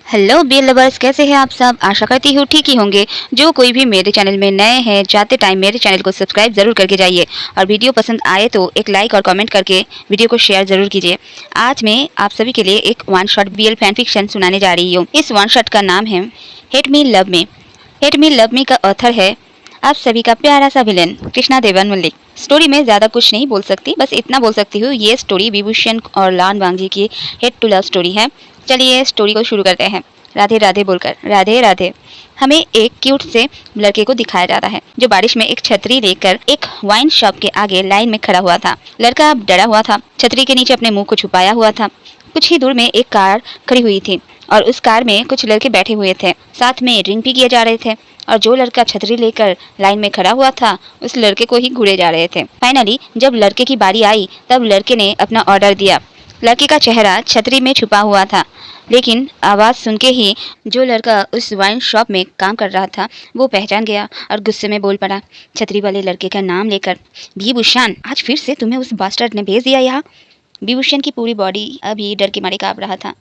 Hello beer lovers, कैसे हैं आप सब। आशा करती हूँ ठीक ही होंगे। जो कोई भी मेरे चैनल में नए हैं, जाते टाइम मेरे चैनल को सब्सक्राइब जरूर करके जाइए और वीडियो पसंद आए तो एक लाइक और कमेंट करके वीडियो को शेयर जरूर कीजिए। आज मैं आप सभी के लिए एक one shot BL fan fiction सुनाने जा रही हूँ। इस वन शॉट का नाम है hate me love me. Hate me love me का ऑथर है आप सभी का प्यारा सा विलेन कृष्णा देवन मल्लिक। स्टोरी में ज्यादा कुछ नहीं बोल सकती, बस इतना बोल सकती हूँ, ये स्टोरी विभूषण और लान वांगजी की हेट टू लव स्टोरी है। चलिए स्टोरी को शुरू करते हैं। राधे राधे बोलकर राधे राधे। हमें एक क्यूट से लड़के को दिखाया जाता है जो बारिश में एक छतरी लेकर एक वाइन शॉप के आगे लाइन में खड़ा हुआ था। लड़का डरा हुआ था, छतरी के नीचे अपने मुंह को छुपाया हुआ था। कुछ ही दूर में एक कार खड़ी हुई थी और उस कार में कुछ लड़के बैठे हुए थे, साथ में ड्रिंक भी किए जा रहे थे। और जो लड़का छतरी लेकर लाइन में खड़ा हुआ था उस लड़के को ही घूरे जा रहे थे। फाइनली जब लड़के की बारी आई तब लड़के ने अपना ऑर्डर दिया। लड़के का चेहरा छतरी में छुपा हुआ था, लेकिन आवाज सुन के ही जो लड़का उस वाइन शॉप में काम कर रहा था वो पहचान गया और गुस्से में बोल पड़ा छतरी वाले लड़के का नाम लेकर, विभूषण, आज फिर से तुम्हें उस बास्टर्ड ने भेज दिया यहाँ। विभूषण की पूरी बॉडी अभी डर के मारे कांप रहा था,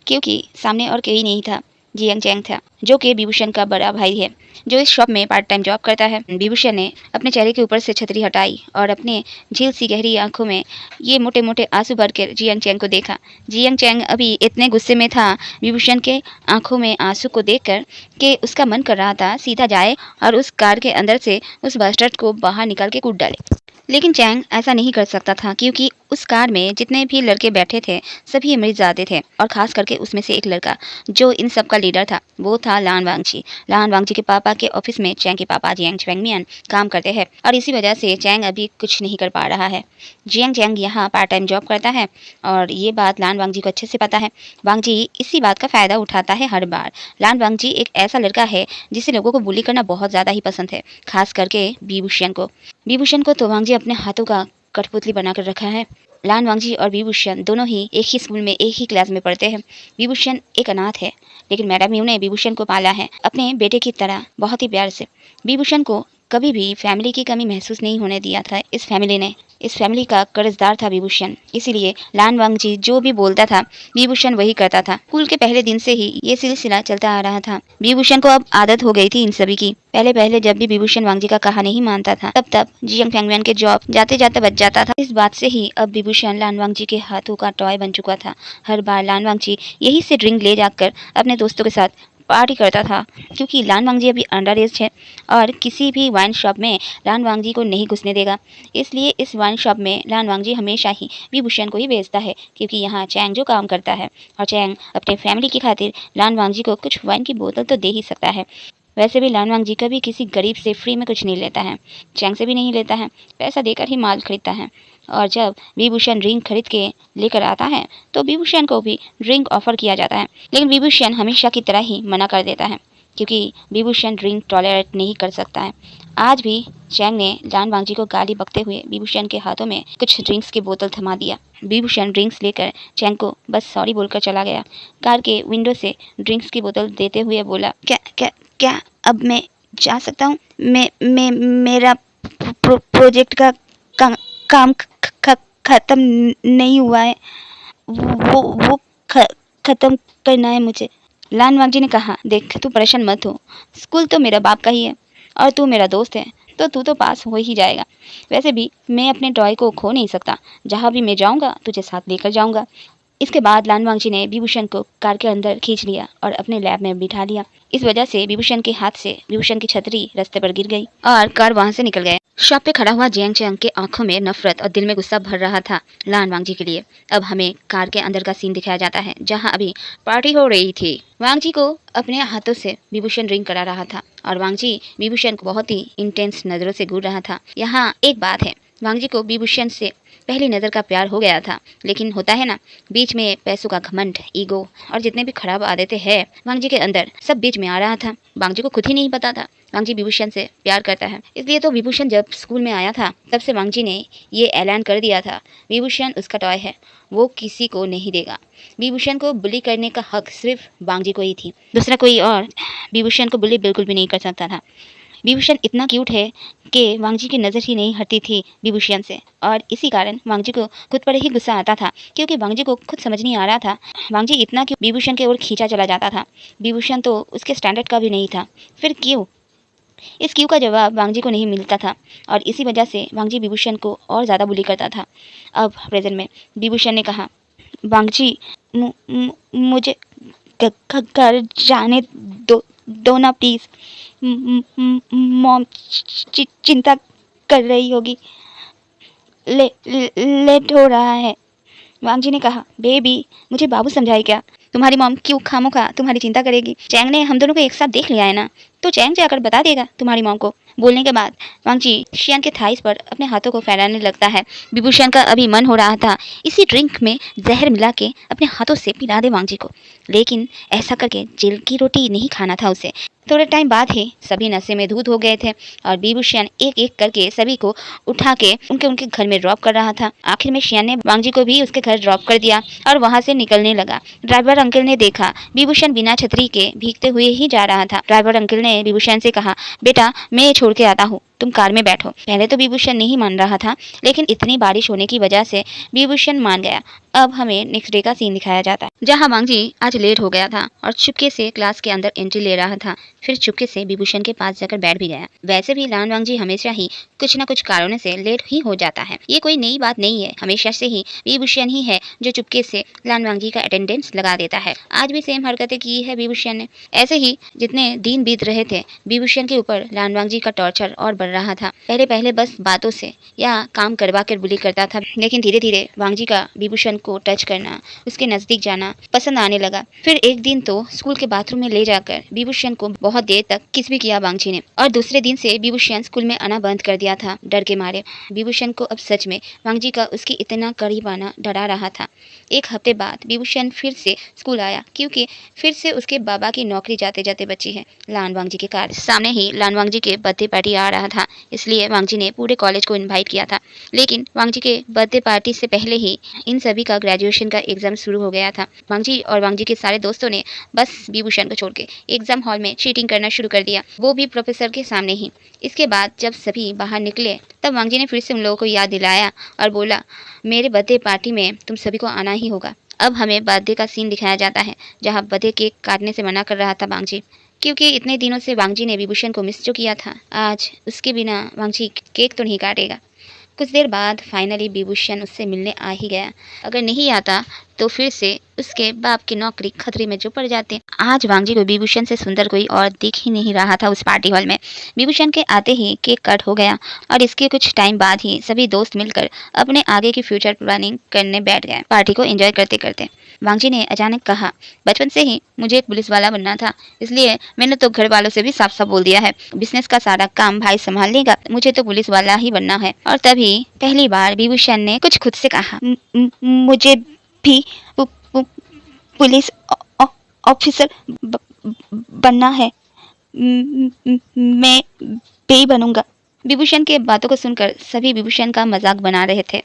क्योंकि सामने और कोई नहीं था, जियांग चैंग था, जो कि विभूषण का बड़ा भाई है, जो इस शॉप में पार्ट टाइम जॉब करता है। विभूषण ने अपने चेहरे के ऊपर से छतरी हटाई और अपने झील सी गहरी आंखों में ये मोटे मोटे आंसू भरकर जियांग चैंग को देखा। जियांग चैंग अभी इतने गुस्से में था विभूषण के आंखों में आंसू को देखकर कि उसका मन कर रहा था सीधा जाए और उस कार के अंदर से उस बास्टर्ड को बाहर निकाल के कूद डाले। लेकिन चैंग ऐसा नहीं कर सकता था, क्योंकि उस कार में जितने भी लड़के बैठे थे सभी अमृतजादे थे, और खास करके उसमें से एक लड़का जो इन सब का लीडर था वो था लान वांगजी। लान वांगजी के पापा के ऑफिस में चैंग के पापा जियांग चैंगमियन काम करते हैं, और इसी वजह से चैंग अभी कुछ नहीं कर पा रहा है। जियांग चैंग यहाँ पार्ट टाइम जॉब करता है और ये बात लान वांगजी को अच्छे से पता है। वांगजी इसी बात का फायदा उठाता है हर बार। लान वांगजी एक ऐसा लड़का है जिसे लोगों को बुली करना बहुत ज्यादा ही पसंद है, खास करके विभूषण को। विभूषण को तो वांगजी अपने हाथों का कठपुतली बनाकर रखा है। लान वांगजी और विभूषण दोनों ही एक ही स्कूल में एक ही क्लास में पढ़ते हैं। विभूषण एक अनाथ है, लेकिन मैडम यू ने विभूषण को पाला है अपने बेटे की तरह, बहुत ही प्यार से। विभूषण को कभी भी फैमिली की कमी महसूस नहीं होने दिया था इस फैमिली ने। इस फैमिली का कर्जदार था विभूषण, इसीलिए लान वांगजी जो भी बोलता था विभूषण वही करता था। स्कूल के पहले दिन से ही ये सिलसिला चलता आ रहा था। विभूषण को अब आदत हो गई थी इन सभी की। पहले पहले जब भी विभूषण वांगजी का कहा नहीं मानता था तब जियांग फैंगमियन के जॉब जाते जाते बच जाता था। इस बात से ही अब विभूषण लान वांगजी के हाथों का टॉय बन चुका था। हर बार लान वांगजी यही से ड्रिंक ले जाकर अपने दोस्तों के साथ पार्टी करता था, क्योंकि लान वांगजी अभी अंडर एज है और किसी भी वाइन शॉप में लान वांगजी को नहीं घुसने देगा। इसलिए इस वाइन शॉप में लान वांगजी हमेशा ही विभूषण को ही भेजता है, क्योंकि यहाँ चैंग जो काम करता है, और चैंग अपने फैमिली की खातिर लान वांगजी को कुछ वाइन की बोतल तो दे ही सकता है। वैसे भी लान वांगजी कभी किसी गरीब से फ्री में कुछ नहीं लेता है, चैंग से भी नहीं लेता है, पैसा देकर ही माल खरीदता है। और जब विभूषण ड्रिंक खरीद के लेकर आता है तो विभूषण को भी ड्रिंक ऑफर किया जाता है, लेकिन विभूषण हमेशा की तरह ही मना कर देता है, क्योंकि विभूषण ड्रिंक टॉलरेट नहीं कर सकता है। आज भी चैंग ने लान वांगजी को गाली बकते हुए विभूषण के हाथों में कुछ ड्रिंक्स की बोतल थमा दिया। विभूषण ड्रिंक्स लेकर चैंग को बस सॉरी बोलकर चला गया। कार के विंडो से ड्रिंक्स की बोतल देते हुए बोला, क्या क्या क्या अब मैं जा सकता हूँ? मैं मेरा प्रोजेक्ट का काम खत्म नहीं हुआ है, वो खत्म करना है मुझे। लान वांगजी ने कहा, देख तू परेशान मत हो, स्कूल तो मेरा बाप का ही है और तू मेरा दोस्त है, तो तू तो पास हो ही जाएगा। वैसे भी मैं अपने टॉय को खो नहीं सकता, जहाँ भी मैं जाऊँगा तुझे साथ लेकर जाऊँगा। इसके बाद लान वांगजी ने विभूषण को कार के अंदर खींच लिया और अपने लैब में बिठा लिया। इस वजह से विभूषण के हाथ से विभूषण की छतरी रास्ते पर गिर गई और कार वहां से निकल गए। शॉप पे खड़ा हुआ जियांग चैंग के आंखों में नफरत और दिल में गुस्सा भर रहा था लान वांगजी के लिए। अब हमें कार के अंदर का सीन दिखाया जाता है, जहाँ अभी पार्टी हो रही थी। वांगजी को अपने हाथों से विभूषण ड्रिंक करा रहा था और वांगजी विभूषण को बहुत ही इंटेंस नजरों से घूर रहा था। यहाँ एक बात है, वांगजी को विभूषण से पहली नज़र का प्यार हो गया था, लेकिन होता है ना, बीच में पैसों का घमंड, ईगो और जितने भी खराब आदतें हैं वांगजी के अंदर, सब बीच में आ रहा था। वांगजी को खुद ही नहीं पता था वांगजी विभूषण से प्यार करता है। इसलिए तो विभूषण जब स्कूल में आया था तब से वांगजी ने ये ऐलान कर दिया था, विभूषण उसका टॉय है, वो किसी को नहीं देगा। विभूषण को बुली करने का हक सिर्फ वांगजी को ही थी, दूसरा कोई और विभूषण को बुली बिल्कुल भी नहीं कर सकता था। विभूषण इतना क्यूट है कि वांगजी की नज़र ही नहीं हटती थी विभूषण से, और इसी कारण वांगजी को खुद पर ही गुस्सा आता था, क्योंकि वांगजी को खुद समझ नहीं आ रहा था वांगजी इतना क्यों विभूषण की ओर खींचा चला जाता था। विभूषण तो उसके स्टैंडर्ड का भी नहीं था, फिर क्यों? इस क्यों का जवाब वांगजी को नहीं मिलता था, और इसी वजह से वांगजी विभूषण को और ज़्यादा बुली करता था। अब प्रेजेंट में विभूषण ने कहा, वांगजी मुझे घर जाने दो ना प्लीज़। मॉम चिंता कर रही होगी, लेट हो रहा है। वांगजी ने कहा, बेबी मुझे बाबू समझाए क्या? तुम्हारी मॉम क्यों खामोखा तुम्हारी चिंता करेगी? चैंग ने हम दोनों को एक साथ देख लिया है ना, तो चैंग जाकर बता देगा तुम्हारी मॉम को। बोलने के बाद वांगजी शियान के थाइस पर अपने हाथों को फैलाने लगता है। विभूषण का अभी मन हो रहा था इसी ड्रिंक में जहर मिला के अपने हाथों से पिला दे वांगजी को, लेकिन ऐसा करके जेल की रोटी नहीं खाना था उसे। थोड़े टाइम बाद ही सभी नशे में धुत हो गए थे, और विभूषण एक एक करके सभी को उठा के उनके उनके घर में ड्रॉप कर रहा था। आखिर में शियान ने वांगजी को भी उसके घर ड्रॉप कर दिया और वहां से निकलने लगा। ड्राइवर अंकल ने देखा विभूषण बिना छतरी के भीगते हुए ही जा रहा था। ड्राइवर अंकल ने विभूषण से कहा, बेटा मैं छोड़ के आता हूँ, तुम कार में बैठो। पहले तो विभूषण नहीं मान रहा था, लेकिन इतनी बारिश होने की वजह से विभूषण मान गया। अब हमें नेक्स्ट डे का सीन दिखाया जाता है, जहां वांगजी आज लेट हो गया था और चुपके से क्लास के अंदर एंट्री ले रहा था। फिर चुपके से विभूषण के पास जाकर बैठ भी गया। वैसे भी लान वांगजी हमेशा ही कुछ न कुछ कारणों से लेट ही हो जाता है, ये कोई नई बात नहीं है। हमेशा से ही विभूषण ही है जो चुपके से लान वांगजी का अटेंडेंस लगा देता है। आज भी सेम हरकतें की है विभूषण ने। ऐसे ही जितने दिन बीत रहे थे, विभूषण के ऊपर लान वांगजी का टॉर्चर और बढ़ रहा था। पहले पहले बस बातों से या काम करवा कर बुली करता था, लेकिन धीरे धीरे वांगजी का विभूषण को टच करना, उसके नजदीक जाना पसंद आने लगा। फिर एक दिन तो स्कूल के बाथरूम में ले जाकर विभूषण को बहुत देर तक किस भी किया वांगजी ने, और दूसरे दिन से विभूषण स्कूल में आना बंद कर दिया था डर के मारे। विभूषण को अब सच में वांगजी का उसकी इतना करीब आना डरा रहा था। एक हफ्ते बाद विभूषण फिर से स्कूल आया, क्योंकि फिर से उसके बाबा की नौकरी जाते जाते बची है। लान वांगजी के कार सामने ही लान वांगजी के बर्थडे पार्टी आ रहा था, इसलिए वांगजी ने पूरे कॉलेज को इनवाइट किया था। लेकिन वांगजी के बर्थडे पार्टी से पहले ही इन सभी का ग्रेजुएशन का एग्जाम शुरू हो गया था। वांगजी और वांगजी के सारे दोस्तों ने बस विभूषण को छोड़ के एग्जाम हॉल में चीटिंग करना शुरू कर दिया, वो भी प्रोफेसर के सामने ही। इसके बाद जब सभी बाहर निकले तब वांगजी ने फिर से उन लोगों को याद दिलाया और बोला, मेरे बर्थडे पार्टी में तुम सभी को आना ही होगा। अब हमें बर्थडे का सीन दिखाया जाता है, जहाँ बर्थडे केक काटने से मना कर रहा था वांगजी, क्योंकि इतने दिनों से वांगजी ने विभूषण को मिस जो किया था, आज उसके बिना वांगजी केक तो नहीं काटेगा। कुछ देर बाद फाइनली विभूषण उससे मिलने आ ही गया। अगर नहीं आता तो फिर से उसके बाप की नौकरी खतरे में जो पड़ जाते। आज वांगजी को विभूषण से सुंदर कोई और दिख ही नहीं रहा था उस पार्टी हॉल में। विभूषण के आते ही केक कट हो गया, और इसके कुछ टाइम बाद ही सभी दोस्त मिलकर अपने आगे की फ्यूचर प्लानिंग करने बैठ गए, पार्टी को एंजॉय करते करते। वांगजी ने अचानक कहा, बचपन से ही मुझे एक पुलिस वाला बनना था, इसलिए मैंने तो घर वालों से भी साफ साफ बोल दिया है, बिजनेस का सारा काम भाई संभाल लेगा, मुझे तो पुलिस वाला ही बनना है। और तभी पहली बार विभूषण ने कुछ खुद से कहा, मुझे भी पुलिस ऑफिसर बनना है, मैं भी बनूंगा। विभूषण के बातों को सुनकर सभी विभूषण का मजाक बना रहे थे।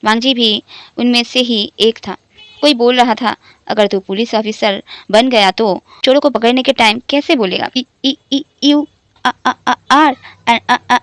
वांगजी भी उनमें से ही एक था। कोई बोल रहा था, अगर तू पुलिस ऑफिसर बन गया तो चोरों को पकड़ने के टाइम कैसे बोलेगा, यू आर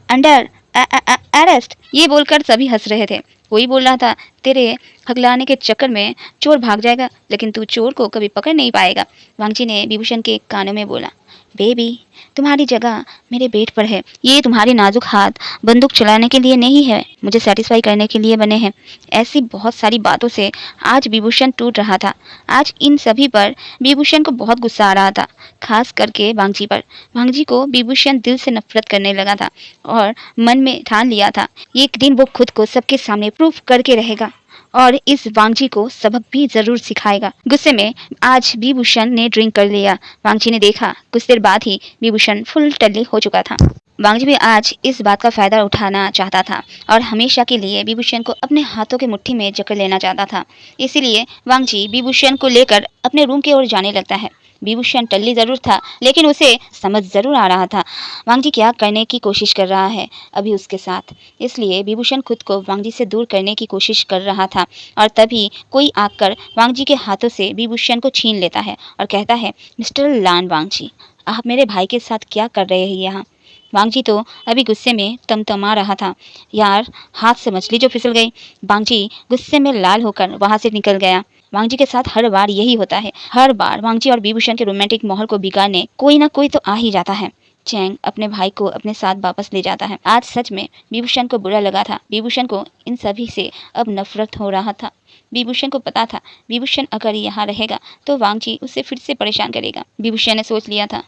अंडर अरेस्ट। ये बोलकर सभी हंस रहे थे। कोई बोल रहा था, तेरे हकलाने के चक्कर में चोर भाग जाएगा, लेकिन तू चोर को कभी पकड़ नहीं पाएगा। वांगजी ने विभूषण के कानों में बोला, बेबी तुम्हारी जगह मेरे पेट पर है, ये तुम्हारे नाजुक हाथ बंदूक चलाने के लिए नहीं है, मुझे सेटिस्फाई करने के लिए बने हैं। ऐसी बहुत सारी बातों से आज विभूषण टूट रहा था। आज इन सभी पर विभूषण को बहुत गुस्सा आ रहा था, खास करके वांगजी पर। वांगजी को विभूषण दिल से नफरत करने लगा था और मन में ठान लिया था एक दिन वो खुद को सबके सामने प्रूफ करके रहेगा और इस वांगजी को सबक भी जरूर सिखाएगा। गुस्से में आज विभूषण ने ड्रिंक कर लिया। वांगजी ने देखा कुछ देर बाद ही विभूषण फुल टल्ली हो चुका था। वांगजी भी आज इस बात का फायदा उठाना चाहता था और हमेशा के लिए विभूषण को अपने हाथों के मुट्ठी में जकड़ लेना चाहता था। इसीलिए वांगजी विभूषण को लेकर अपने रूम की ओर जाने लगता है। विभूषण टल्ली जरूर था, लेकिन उसे समझ जरूर आ रहा था वांगजी क्या करने की कोशिश कर रहा है अभी उसके साथ। इसलिए विभूषण खुद को वांगजी से दूर करने की कोशिश कर रहा था, और तभी कोई आकर वांगजी के हाथों से विभूषण को छीन लेता है और कहता है, मिस्टर लान वांगजी, आप मेरे भाई के साथ क्या कर रहे हैं यहाँ? वांगजी तो अभी गुस्से में तमतमा रहा था। यार, हाथ से मछली जो फिसल गई। वांगजी गुस्से में लाल होकर वहां से निकल गया। वांगजी के साथ हर बार यही होता है। हर बार वांगजी और विभूषण के रोमांटिक माहौल को बिगाड़ने कोई ना कोई तो आ ही जाता है। चैंग अपने भाई को अपने साथ वापस ले जाता है। आज सच में विभूषण को बुरा लगा था। विभूषण को इन सभी से अब नफरत हो रहा था। विभूषण को पता था विभूषण अगर यहाँ रहेगा तो वांगजी उसे फिर से परेशान करेगा। विभूषण ने सोच लिया था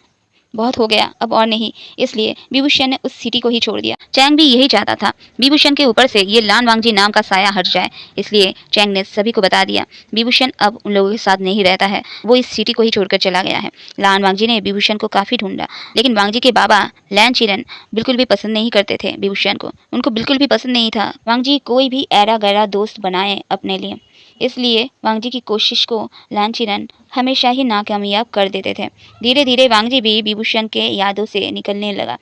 बहुत हो गया, अब और नहीं, इसलिए विभूषण ने उस सिटी को ही छोड़ दिया। चैंग भी यही चाहता था, विभूषण के ऊपर से ये लान वांगजी नाम का साया हट जाए, इसलिए चैंग ने सभी को बता दिया विभूषण अब उन लोगों के साथ नहीं रहता है, वो इस सिटी को ही छोड़कर चला गया है। लान वांगजी ने विभूषण को काफी ढूंढा, लेकिन वांगजी के बाबा लैन चिरन बिल्कुल भी पसंद नहीं करते थे विभूषण को। उनको बिल्कुल भी पसंद नहीं था वांगजी कोई भी ऐरा गैरा दोस्त बनाए अपने लिए, इसलिए वांगजी की कोशिश को लानचिरन हमेशा ही नाकामयाब कर देते थे। धीरे धीरे वांगजी भी विभूषण के यादों से निकलने लगा,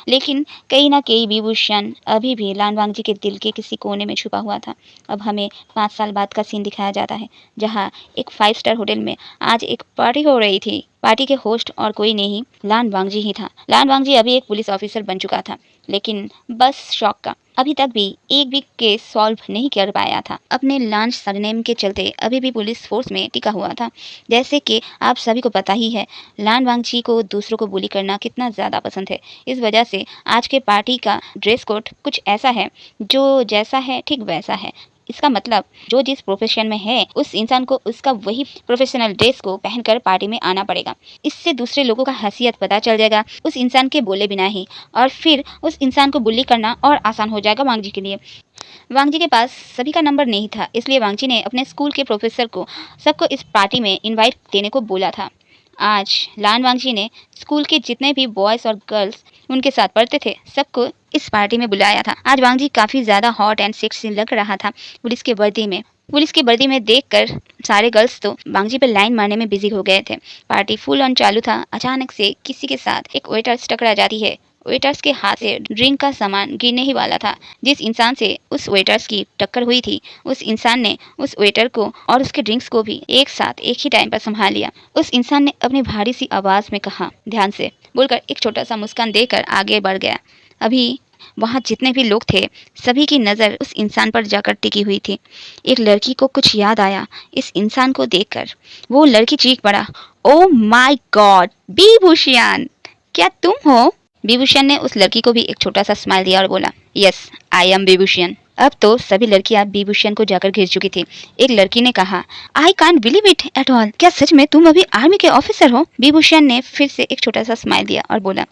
लेकिन कहीं ना कहीं विभूषण अभी भी लान वांगजी के दिल के किसी कोने में छुपा हुआ था। अब हमें 5 साल बाद का सीन दिखाया जाता है, जहाँ एक 5 स्टार होटल में आज एक पार्टी हो रही थी। पार्टी के होस्ट और कोई नहीं, लान वांगजी ही था। लान वांगजी अभी एक पुलिस ऑफिसर बन चुका था, लेकिन बस शौक का, अभी तक भी एक भी केस सॉल्व नहीं कर पाया था। अपने लांच सरनेम के चलते अभी भी पुलिस फोर्स में टिका हुआ था। जैसे कि आप सभी को पता ही है, लान वांगजी को दूसरों को बुली करना कितना ज़्यादा पसंद है। इस वजह से आज के पार्टी का ड्रेस कोड कुछ ऐसा है, जो जैसा है ठीक वैसा है। इसका मतलब जो जिस प्रोफेशन में है उस इंसान को उसका वही प्रोफेशनल ड्रेस को पहनकर पार्टी में आना पड़ेगा। इससे दूसरे लोगों का हैसियत पता चल जाएगा उस इंसान के बोले बिना ही, और फिर उस इंसान को बुली करना और आसान हो जाएगा वांगजी के लिए। वांगजी के पास सभी का नंबर नहीं था, इसलिए वांगजी ने अपने स्कूल के प्रोफेसर को सबको इस पार्टी में इनवाइट देने को बोला था। आज लान वांगजी ने स्कूल के जितने भी बॉयज़ और गर्ल्स उनके साथ पढ़ते थे सबको इस पार्टी में बुलाया था। आज वांगजी काफ़ी ज़्यादा हॉट एंड सेक्सी लग रहा था पुलिस के वर्दी में। पुलिस की वर्दी में देखकर सारे गर्ल्स तो वांगजी पे लाइन मारने में बिजी हो गए थे। पार्टी फुल ऑन चालू था। अचानक से किसी के साथ एक वेटर्स टकरा जाती है। वेटर्स के हाथ से ड्रिंक का सामान गिरने ही वाला था। जिस इंसान से उस वेटर्स की टक्कर हुई थी, उस इंसान ने उस वेटर को और उसके ड्रिंक्स को भी एक साथ एक ही टाइम पर संभाल लिया। उस इंसान ने अपनी भारी सी आवाज़ में कहा, ध्यान से बोलकर एक छोटा सा मुस्कान देकर आगे बढ़ गया। अभी वहाँ जितने भी लोग थे सभी की नज़र उस इंसान पर जाकर टिकी हुई थी। एक लड़की को कुछ याद आया इस इंसान को देखकर। वो लड़की चीख पड़ा, ओ माय गॉड, विभूषण, क्या तुम हो? विभूषण ने उस लड़की को भी एक छोटा सा स्माइल दिया और बोला, यस आई एम विभूषण। अब तो सभी लड़कियां विभूषण को जाकर घिर चुकी थी। एक लड़की ने कहा, I can't believe it at all, क्या सच में तुम अभी आर्मी के ऑफिसर हो? विभूषण ने फिर से एक छोटा सा स्माइल दिया और बोला,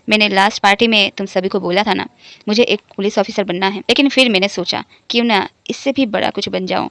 मैंने लास्ट पार्टी में तुम सभी को बोला था ना मुझे एक पुलिस ऑफिसर बनना है, लेकिन फिर मैंने सोचा क्यों ना इससे भी बड़ा कुछ बन जाऊं,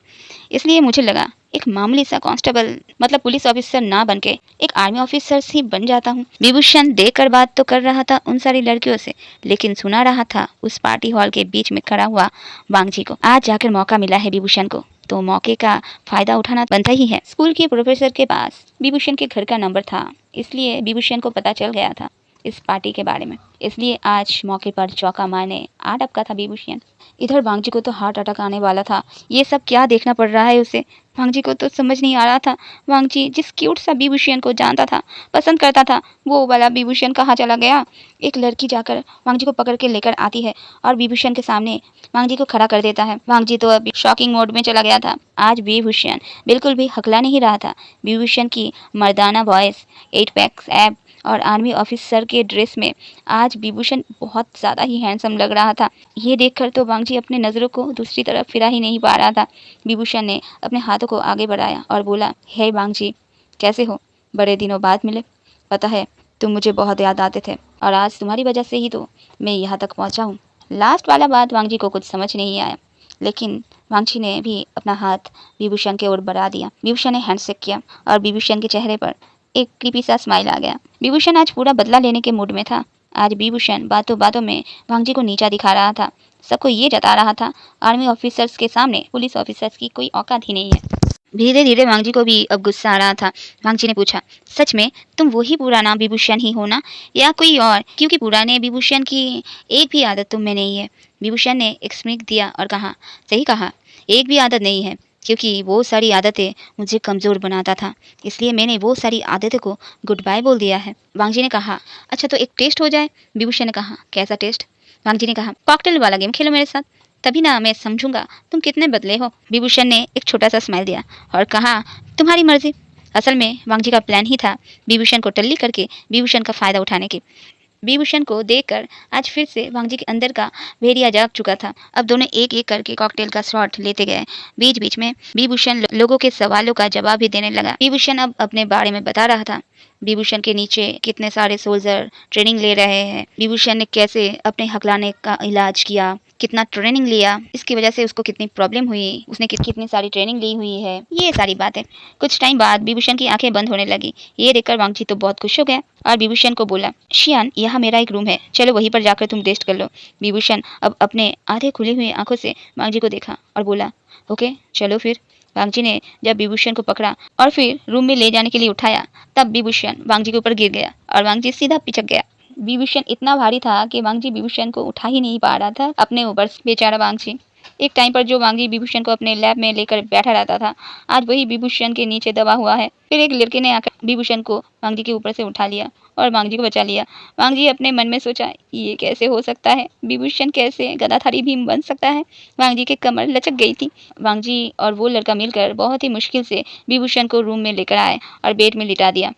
इसलिए मुझे लगा एक मामूली सा कांस्टेबल मतलब पुलिस ऑफिसर ना बनके एक आर्मी ऑफिसर ही बन जाता हूँ। विभूषण देखकर बात तो कर रहा था उन सारी लड़कियों से, लेकिन सुना रहा था उस पार्टी हॉल के बीच में खड़ा हुआ वांगजी को। आज जाकर मौका मिला है विभूषण को, तो मौके का फायदा उठाना बनता ही है। स्कूल के प्रोफेसर के पास विभूषण के घर का नंबर था, इसलिए विभूषण को पता चल गया था इस पार्टी के बारे में, इसलिए आज मौके पर चौका मारने आ टपका था विभूषण। इधर वांगजी को तो हार्ट अटैक आने वाला था। ये सब क्या देखना पड़ रहा है उसे? वांगजी को तो समझ नहीं आ रहा था वांगजी जिस क्यूट सा विभूषण को जानता था, पसंद करता था, वो वाला विभूषण कहाँ चला गया? एक लड़की जाकर वांगजी को पकड़ के लेकर आती है और विभूषण के सामने वांगजी को खड़ा कर देता है। वांगजी तो अभी शॉकिंग मोड में चला गया था। आज विभूषण बिल्कुल भी हकला नहीं रहा था। विभूषण की मर्दाना वॉइस, 8 पैक्स एब और आर्मी ऑफिसर के ड्रेस में आज विभूषण बहुत ज़्यादा ही हैंडसम लग रहा था। ये देखकर तो वांगजी अपने नज़रों को दूसरी तरफ फिरा ही नहीं पा रहा था। विभूषण ने अपने हाथों को आगे बढ़ाया और बोला, हे वांगजी, कैसे हो? बड़े दिनों बाद मिले। पता है तुम मुझे बहुत याद आते थे और आज तुम्हारी वजह से ही तो मैं यहाँ तक पहुँचा हूँ। लास्ट वाला बात वांगजी को कुछ समझ नहीं आया, लेकिन वांगजी ने भी अपना हाथ विभूषण की ओर बढ़ा दिया। विभूषण ने हैंडशेक किया और विभूषण के चेहरे पर एक क्रीपी सा स्माइल आ गया। विभूषण आज पूरा बदला लेने के मूड में था। आज विभूषण बातों बातों में वांगजी को नीचा दिखा रहा था। सबको ये जता रहा था आर्मी ऑफिसर्स के सामने पुलिस ऑफिसर्स की कोई औकात ही नहीं है। धीरे धीरे वांगजी को भी अब गुस्सा आ रहा था। वांगजी ने पूछा, सच में तुम वही पुराना विभूषण ही हो ना, या कोई और? क्योंकि पुराने विभूषण की एक भी आदत तुम में नहीं है। विभूषण ने एक स्मिक दिया और कहा, सही कहा, एक भी आदत नहीं है। क्योंकि वो सारी आदतें मुझे कमज़ोर बनाता था, इसलिए मैंने वो सारी आदतों को गुड बाय बोल दिया है। वांग जी ने कहा, अच्छा तो एक टेस्ट हो जाए। विभूषण ने कहा, कैसा टेस्ट? वांग जी ने कहा, कॉकटेल वाला गेम खेलो मेरे साथ, तभी ना मैं समझूंगा तुम कितने बदले हो। विभूषण ने एक छोटा सा स्माइल दिया और कहा, तुम्हारी मर्जी। असल में वांग जी का प्लान ही था विभूषण को टल्ली करके विभूषण का फायदा उठाने की। विभूषण को देखकर आज फिर से वांग जी के अंदर का भेड़िया जाग चुका था। अब दोनों एक एक करके कॉकटेल का शॉट लेते गए। बीच बीच में विभूषण लोगों के सवालों का जवाब भी देने लगा। विभूषण अब अपने बारे में बता रहा था। विभूषण के नीचे कितने सारे सोल्जर ट्रेनिंग ले रहे हैं, विभूषण ने कैसे अपने हकलाने का इलाज किया, कितना ट्रेनिंग लिया, इसकी वजह से उसको कितनी प्रॉब्लम हुई, उसने कितनी सारी ट्रेनिंग ली हुई है, ये सारी बातें। कुछ टाइम बाद विभूषण की आंखें बंद होने लगी। ये देखकर वांग जी तो बहुत खुश हो गया और विभूषण को बोला, शियान यहाँ मेरा एक रूम है, चलो वहीं पर जाकर तुम रेस्ट कर लो। विभूषण अब अपने आधे खुली हुई आंखों से वांग जी को देखा और बोला, ओके चलो फिर। वांग जी ने जब विभूषण को पकड़ा और फिर रूम में ले जाने के लिए उठाया, तब विभूषण वांग जी के ऊपर गिर गया और वांग जी सीधा पिचक गया। विभूषण इतना भारी था कि वांग जी विभूषण को उठा ही नहीं पा रहा था अपने ऊपर। बेचारा वांग जी। एक टाइम पर जो वांग जी विभूषण को अपने लैब में लेकर बैठा रहता था, आज वही विभूषण के नीचे दबा हुआ है। फिर एक लड़के ने आकर विभूषण को वांग जी के ऊपर से उठा लिया और वांग जी को बचा लिया। वांग जी अपने मन में सोचा, ये कैसे हो सकता है, विभूषण कैसे गदाधारी भीम बन सकता है। वांग जी की कमर लचक गई थी। वांग जी और वो लड़का मिलकर बहुत ही मुश्किल से विभूषण को रूम में लेकर आए और बेड में लिटा दिया।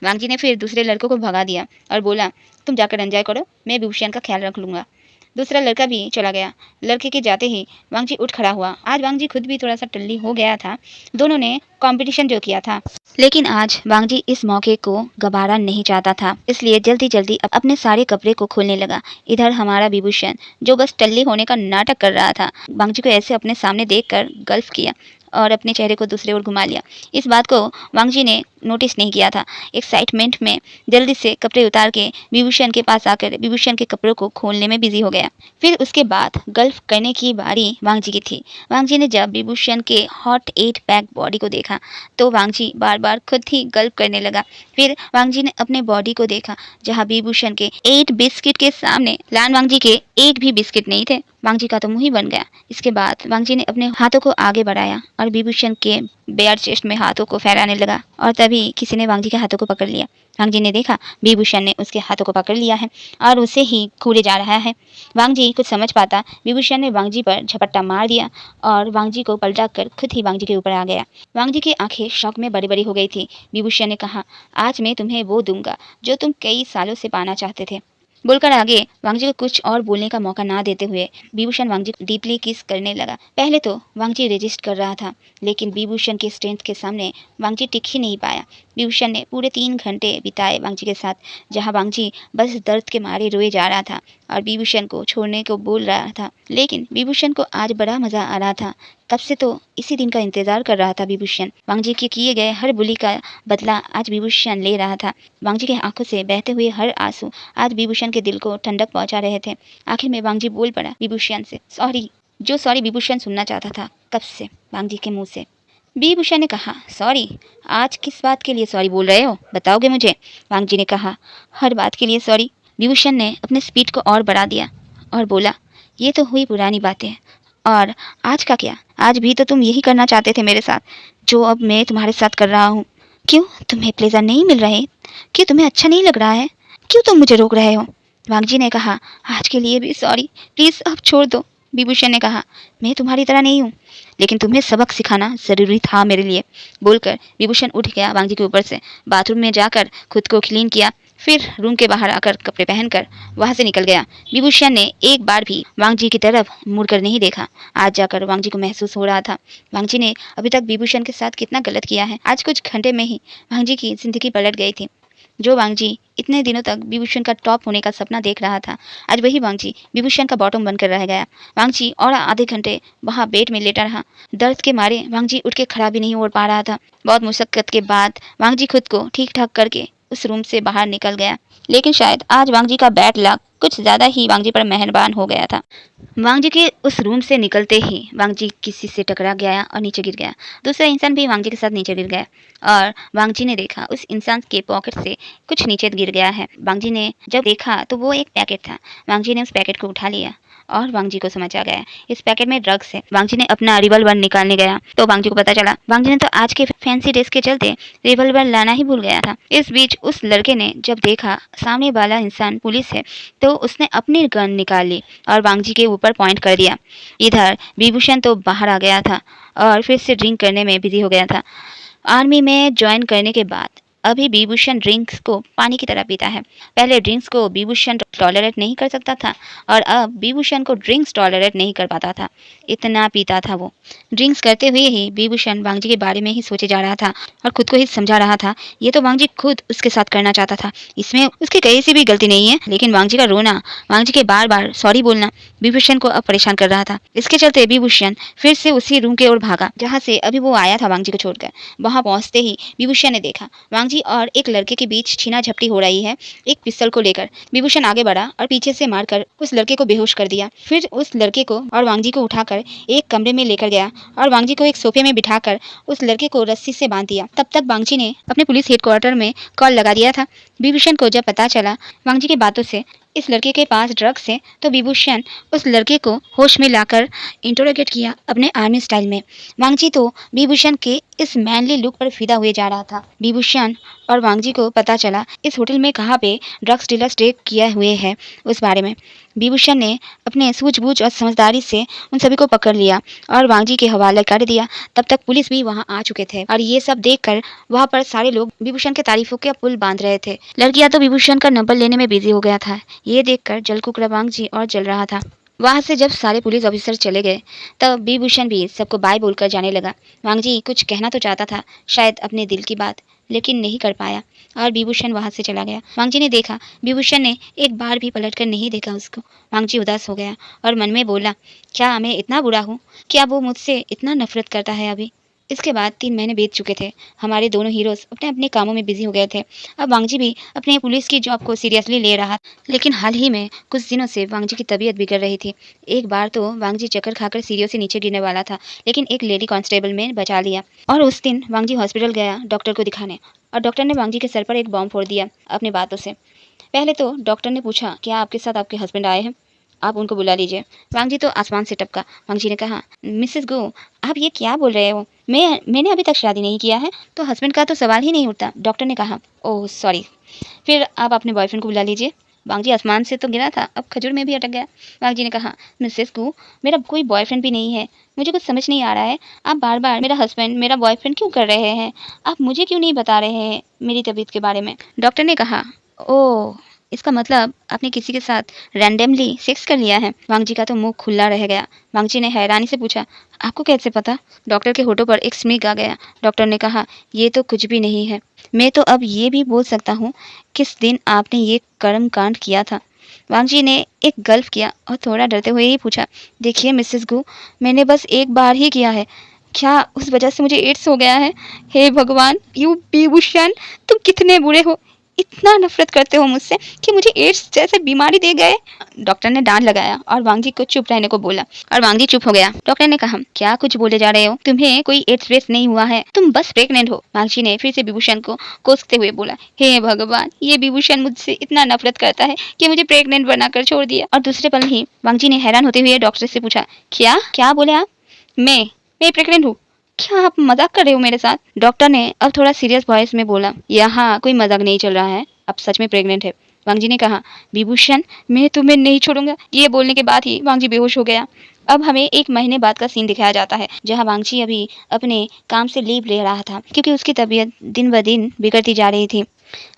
वांग जी ने फिर दूसरे लड़कों को भगा दिया और बोला, तुम जाकर एंजॉय करो, मैं विभूषण का ख्याल रख लूंगा। दूसरा लड़का भी चला गया। लड़के के जाते ही वांग जी उठ खड़ा हुआ। आज वांग जी खुद भी थोड़ा सा टल्ली हो गया था। दोनों ने कंपटीशन जो किया था, लेकिन आज वांग जी इस मौके को गवारा नहीं चाहता था, इसलिए जल्दी जल्दी अपने सारे कपड़े को खोलने लगा। इधर हमारा विभूषण जो बस टल्ली होने का नाटक कर रहा था, वांग जी को ऐसे अपने सामने देखकर गल्फ किया और अपने चेहरे को दूसरे ओर घुमा लिया। इस बात को वांग जी ने नोटिस नहीं किया था। एक्साइटमेंट में जल्दी से कपड़े उतार के विभूषण के पास आकर विभूषण के कपड़ों को खोलने में बिजी हो गया। फिर उसके बाद गल्फ करने की बारी वांग जी की थी। वांग जी ने जब विभूषण के हॉट 8 पैक बॉडी को देखा तो वांग जी बार बार खुद ही गल्फ करने लगा। फिर वांग जी ने अपने बॉडी को देखा जहाँ विभूषण के 8 बिस्किट के सामने लान वांग जी के एक भी बिस्किट नहीं थे। वांग जी का तो मुंह ही बन गया। इसके बाद वांग जी ने अपने हाथों को आगे बढ़ाया और विभूषण के बेयर चेस्ट में हाथों को फहराने लगा और तभी किसी ने वांग जी के हाथों को पकड़ लिया। वांग जी ने देखा विभूषण ने उसके हाथों को पकड़ लिया है और उसे ही घूरे जा रहा है। वांग जी कुछ समझ पाता विभूषण ने वांग जी पर झपट्टा मार दिया और वांग जी को पलटा कर खुद ही वांग जी के ऊपर आ गया। वांग जी की आंखें शौक में बड़ी बड़ी हो गई थी। विभूषण ने कहा, आज मैं तुम्हें वो दूंगा जो तुम कई सालों से पाना चाहते थे। बोलकर आगे वांग जी को कुछ और बोलने का मौका ना देते हुए विभूषण वांग जी को डीपली किस करने लगा। पहले तो वांग जी रेजिस्ट कर रहा था, लेकिन विभूषण के स्ट्रेंथ के सामने वांग जी टिक ही नहीं पाया। विभूषण ने पूरे 3 घंटे बिताए वांग जी के साथ, जहां वांग जी बस दर्द के मारे रोए जा रहा था और विभूषण को छोड़ने को बोल रहा था। लेकिन विभूषण को आज बड़ा मजा आ रहा था। तब से तो इसी दिन का इंतजार कर रहा था विभूषण। वांग जी के किए गए हर बुली का बदला आज विभूषण ले रहा था। वांग जी की आंखों से बहते हुए हर आंसू आज विभूषण के दिल को ठंडक पहुंचा रहे थे। आखिर में वांग जी बोल पड़ा विभूषण से, सॉरी। जो सॉरी विभूषण सुनना चाहता था कब से वांग जी के मुंह से। विभूषण ने कहा, सॉरी? आज किस बात के लिए सॉरी बोल रहे हो, बताओगे मुझे? वांग जी ने कहा, हर बात के लिए सॉरी। विभूषण ने अपने स्पीड को और बढ़ा दिया और बोला, ये तो हुई पुरानी बातें, और आज का क्या? आज भी तो तुम यही करना चाहते थे मेरे साथ जो अब मैं तुम्हारे साथ कर रहा हूँ। क्यों तुम्हें प्लेजर नहीं मिल रहे? क्यों तुम्हें अच्छा नहीं लग रहा है? क्यों तुम मुझे रोक रहे हो? वांग जी ने कहा, आज के लिए भी सॉरी, प्लीज अब छोड़ दो। विभूषण ने कहा, मैं तुम्हारी तरह नहीं हूँ, लेकिन तुम्हें सबक सिखाना जरूरी था मेरे लिए। बोलकर विभूषण उठ गया वांग जी के ऊपर से, बाथरूम में जाकर खुद को क्लीन किया, फिर रूम के बाहर आकर कपड़े पहनकर वहां से निकल गया। विभूषण ने एक बार भी वांग जी की तरफ मुड़कर नहीं देखा। आज जाकर वांग जी को महसूस हो रहा था वांग जी ने अभी तक विभूषण के साथ कितना गलत किया है। आज कुछ घंटे में ही वांग जी की जिंदगी पलट गई थी। जो वांग जी इतने दिनों तक विभूषण का टॉप होने का सपना देख रहा था, आज वही वांग जी विभूषण का बॉटम बनकर रह गया। वांग जी और आधे घंटे वहां बेड में लेटा रहा। दर्द के मारे वांग जी उठ के खड़ा भी नहीं हो पा रहा था। बहुत मुशक्कत के बाद वांग जी खुद को ठीक ठाक करके उस रूम से बाहर निकल गया। लेकिन शायद आज वांग जी का बैड लक कुछ ज्यादा ही वांग जी पर मेहरबान हो गया था। वांग जी के उस रूम से निकलते ही वांग जी किसी से टकरा गया और नीचे गिर गया। दूसरा इंसान भी वांग जी के साथ नीचे गिर गया और वांग जी ने देखा उस इंसान के पॉकेट से कुछ नीचे गिर गया है। वांग जी ने जब देखा तो वो एक पैकेट था। वांग जी ने उस पैकेट को उठा लिया और वांग जी को समझ आ गया इस पैकेट में ड्रग्स है। वांग जी ने अपना रिवॉल्वर निकालने गया तो वांग जी को पता चला वांग जी ने तो आज के फैंसी ड्रेस के चलते रिवॉल्वर लाना ही भूल गया था। इस बीच उस लड़के ने जब देखा सामने वाला इंसान पुलिस है तो उसने अपनी गन निकाल ली और वांग जी के ऊपर पॉइंट कर दिया। इधर विभूषण तो बाहर आ गया था और फिर से ड्रिंक करने में बिजी हो गया था। आर्मी में ज्वाइन करने के बाद अभी विभूषण ड्रिंक्स को पानी की तरह पीता है। पहले ड्रिंक्स को विभूषण टॉलरेट नहीं कर सकता था और अब विभूषण को ड्रिंक्स टॉलरेट नहीं कर पाता था, इतना पीता था वो। ड्रिंक्स करते हुए ही विभूषण वांग जी के बारे में ही सोचे जा रहा था और खुद को ही समझा रहा था ये तो वांग जी खुद उसके साथ करना चाहता था, इसमें उसकी कहीं से भी गलती नहीं है। लेकिन वांग जी का रोना, वांग जी के बार बार सॉरी बोलना विभूषण को अब परेशान कर रहा था। इसके चलते विभूषण फिर से उसी रूम की ओर भागा जहाँ से अभी वो आया था वांग जी को छोड़कर। वहां पहुंचते ही विभूषण ने देखा वांग जी और एक लड़के के बीच छीना झपटी हो रही है। एक पिस्तौल को लेकर विभूषण आगे बढ़ा और पीछे से मारकर उस लड़के को बेहोश कर दिया। फिर उस लड़के को और वांग जी को उठाकर एक कमरे में लेकर गया और वांग जी को एक सोफे में बिठाकर उस लड़के को रस्सी से बांध दिया। तब तक वांग जी ने अपने पुलिस हेडक्वार्टर में कॉल लगा दिया था। विभूषण को जब पता चला वांग जी की बातों से इस लड़के के पास ड्रग्स है तो विभूषण उस लड़के को होश में लाकर इंटरोगेट किया अपने आर्मी स्टाइल में। वांग जी तो विभूषण के इस मैनली लुक पर फिदा हुए जा रहा था। विभूषण और वांग जी को पता चला इस होटल में कहाँ पे ड्रग्स डीलर स्टे किए हुए हैं उस बारे में। विभूषण ने अपने सूझबूझ और समझदारी से उन सभी को पकड़ लिया और वांग जी के हवाले कर दिया। तब तक पुलिस भी वहां आ चुके थे और ये सब देखकर वहां पर सारे लोग विभूषण के तारीफों के पुल बांध रहे थे। लड़कियां तो विभूषण का नंबर लेने में बिजी हो गया था। ये देखकर जलकुकड़ा वांग जी और जल रहा था। वहां से जब सारे पुलिस ऑफिसर चले गए तब विभूषण भी सबको बाय बोलकर जाने लगा। वांग जी कुछ कहना तो चाहता था, शायद अपने दिल की बात, लेकिन नहीं कर पाया और विभूषण वहां से चला गया। वांग जी ने देखा विभूषण ने एक बार भी पलटकर नहीं देखा उसको। वांग जी उदास हो गया और मन में बोला, क्या मैं इतना बुरा हूँ? क्या वो मुझसे इतना नफरत करता है अभी? इसके बाद 3 महीने बीत चुके थे। हमारे दोनों हीरोज अपने अपने कामों में बिजी हो गए थे। अब वांग जी भी अपने पुलिस की जॉब को सीरियसली ले रहा। लेकिन हाल ही में कुछ दिनों से वांग जी की तबीयत बिगड़ रही थी। एक बार तो वांग जी चक्कर खाकर सीढ़ियों से नीचे गिरने वाला था, लेकिन एक लेडी कांस्टेबल ने बचा लिया और उस दिन वांग जी हॉस्पिटल गया डॉक्टर को दिखाने और डॉक्टर ने वांग जी के सर पर एक बॉम्ब फोड़ दिया अपनी बातों से। पहले तो डॉक्टर ने पूछा, क्या आपके साथ आपके हस्बैंड आए हैं? आप उनको बुला लीजिए। वांग जी तो आसमान से टपका। वांग जी ने कहा, मिसेस गो, आप ये क्या बोल रहे हो? मैंने अभी तक शादी नहीं किया है, तो हस्बैंड का तो सवाल ही नहीं उठता। डॉक्टर ने कहा, ओह सॉरी, फिर आप अपने बॉयफ्रेंड को बुला लीजिए। वांग जी आसमान से तो गिरा था, अब खजूर में भी अटक गया। वांग जी ने कहा, मिसेस गो, मेरा कोई बॉयफ्रेंड भी नहीं है, मुझे कुछ समझ नहीं आ रहा है। आप बार बार मेरा हस्बैंड मेरा बॉयफ्रेंड क्यों कर रहे हैं? आप मुझे क्यों नहीं बता रहे हैं मेरी तबीयत के बारे में? डॉक्टर ने कहा, ओह, इसका मतलब आपने किसी के साथ रैंडमली सेक्स कर लिया है। वांग जी का तो मुंह खुला रह गया। वांग जी ने हैरानी से पूछा, आपको कैसे पता? डॉक्टर के होठों पर एक स्मिक आ गया। डॉक्टर ने कहा, ये तो कुछ भी नहीं है, मैं तो अब ये भी बोल सकता हूँ किस दिन आपने ये कर्म कांड किया था। वांग जी ने एक गल्फ किया और थोड़ा डरते हुए ही पूछा, देखिए मिसेस गु, मैंने बस एक बार ही किया है, क्या उस वजह से मुझे एड्स हो गया है? हे भगवान, यू विभूषण, तुम कितने बुरे हो, इतना नफरत करते हो मुझसे कि मुझे एड्स जैसे बीमारी दे गए। डॉक्टर ने डांट लगाया और वांग जी को चुप रहने को बोला और वांग जी चुप हो गया। डॉक्टर ने कहा, क्या कुछ बोले जा रहे हो? तुम्हें कोई एड्स वेड्स नहीं हुआ है, तुम बस प्रेग्नेंट हो। वांग जी ने फिर से विभूषण को कोसते हुए बोला, हे भगवान, ये विभूषण मुझसे इतना नफरत करता है कि मुझे प्रेग्नेंट बनाकर छोड़ दिया। और दूसरे पल ही वांग जी ने हैरान होते हुए डॉक्टर से पूछा, क्या क्या बोले आप? मैं प्रेग्नेंट हूँ? क्या आप मजाक कर रहे हो मेरे साथ? डॉक्टर ने अब थोड़ा सीरियस वॉइस में बोला, यहाँ कोई मजाक नहीं चल रहा है, अब सच में प्रेग्नेंट है। वांग जी ने कहा, विभूषण, मैं तुम्हें नहीं छोड़ूंगा। ये बोलने के बाद ही वांग जी बेहोश हो गया। अब हमें 1 महीने बाद का सीन दिखाया जाता है जहां वांग जी अभी अपने काम से लीव ले रहा था क्योंकि उसकी तबीयत दिन ब दिन बिगड़ती जा रही थी।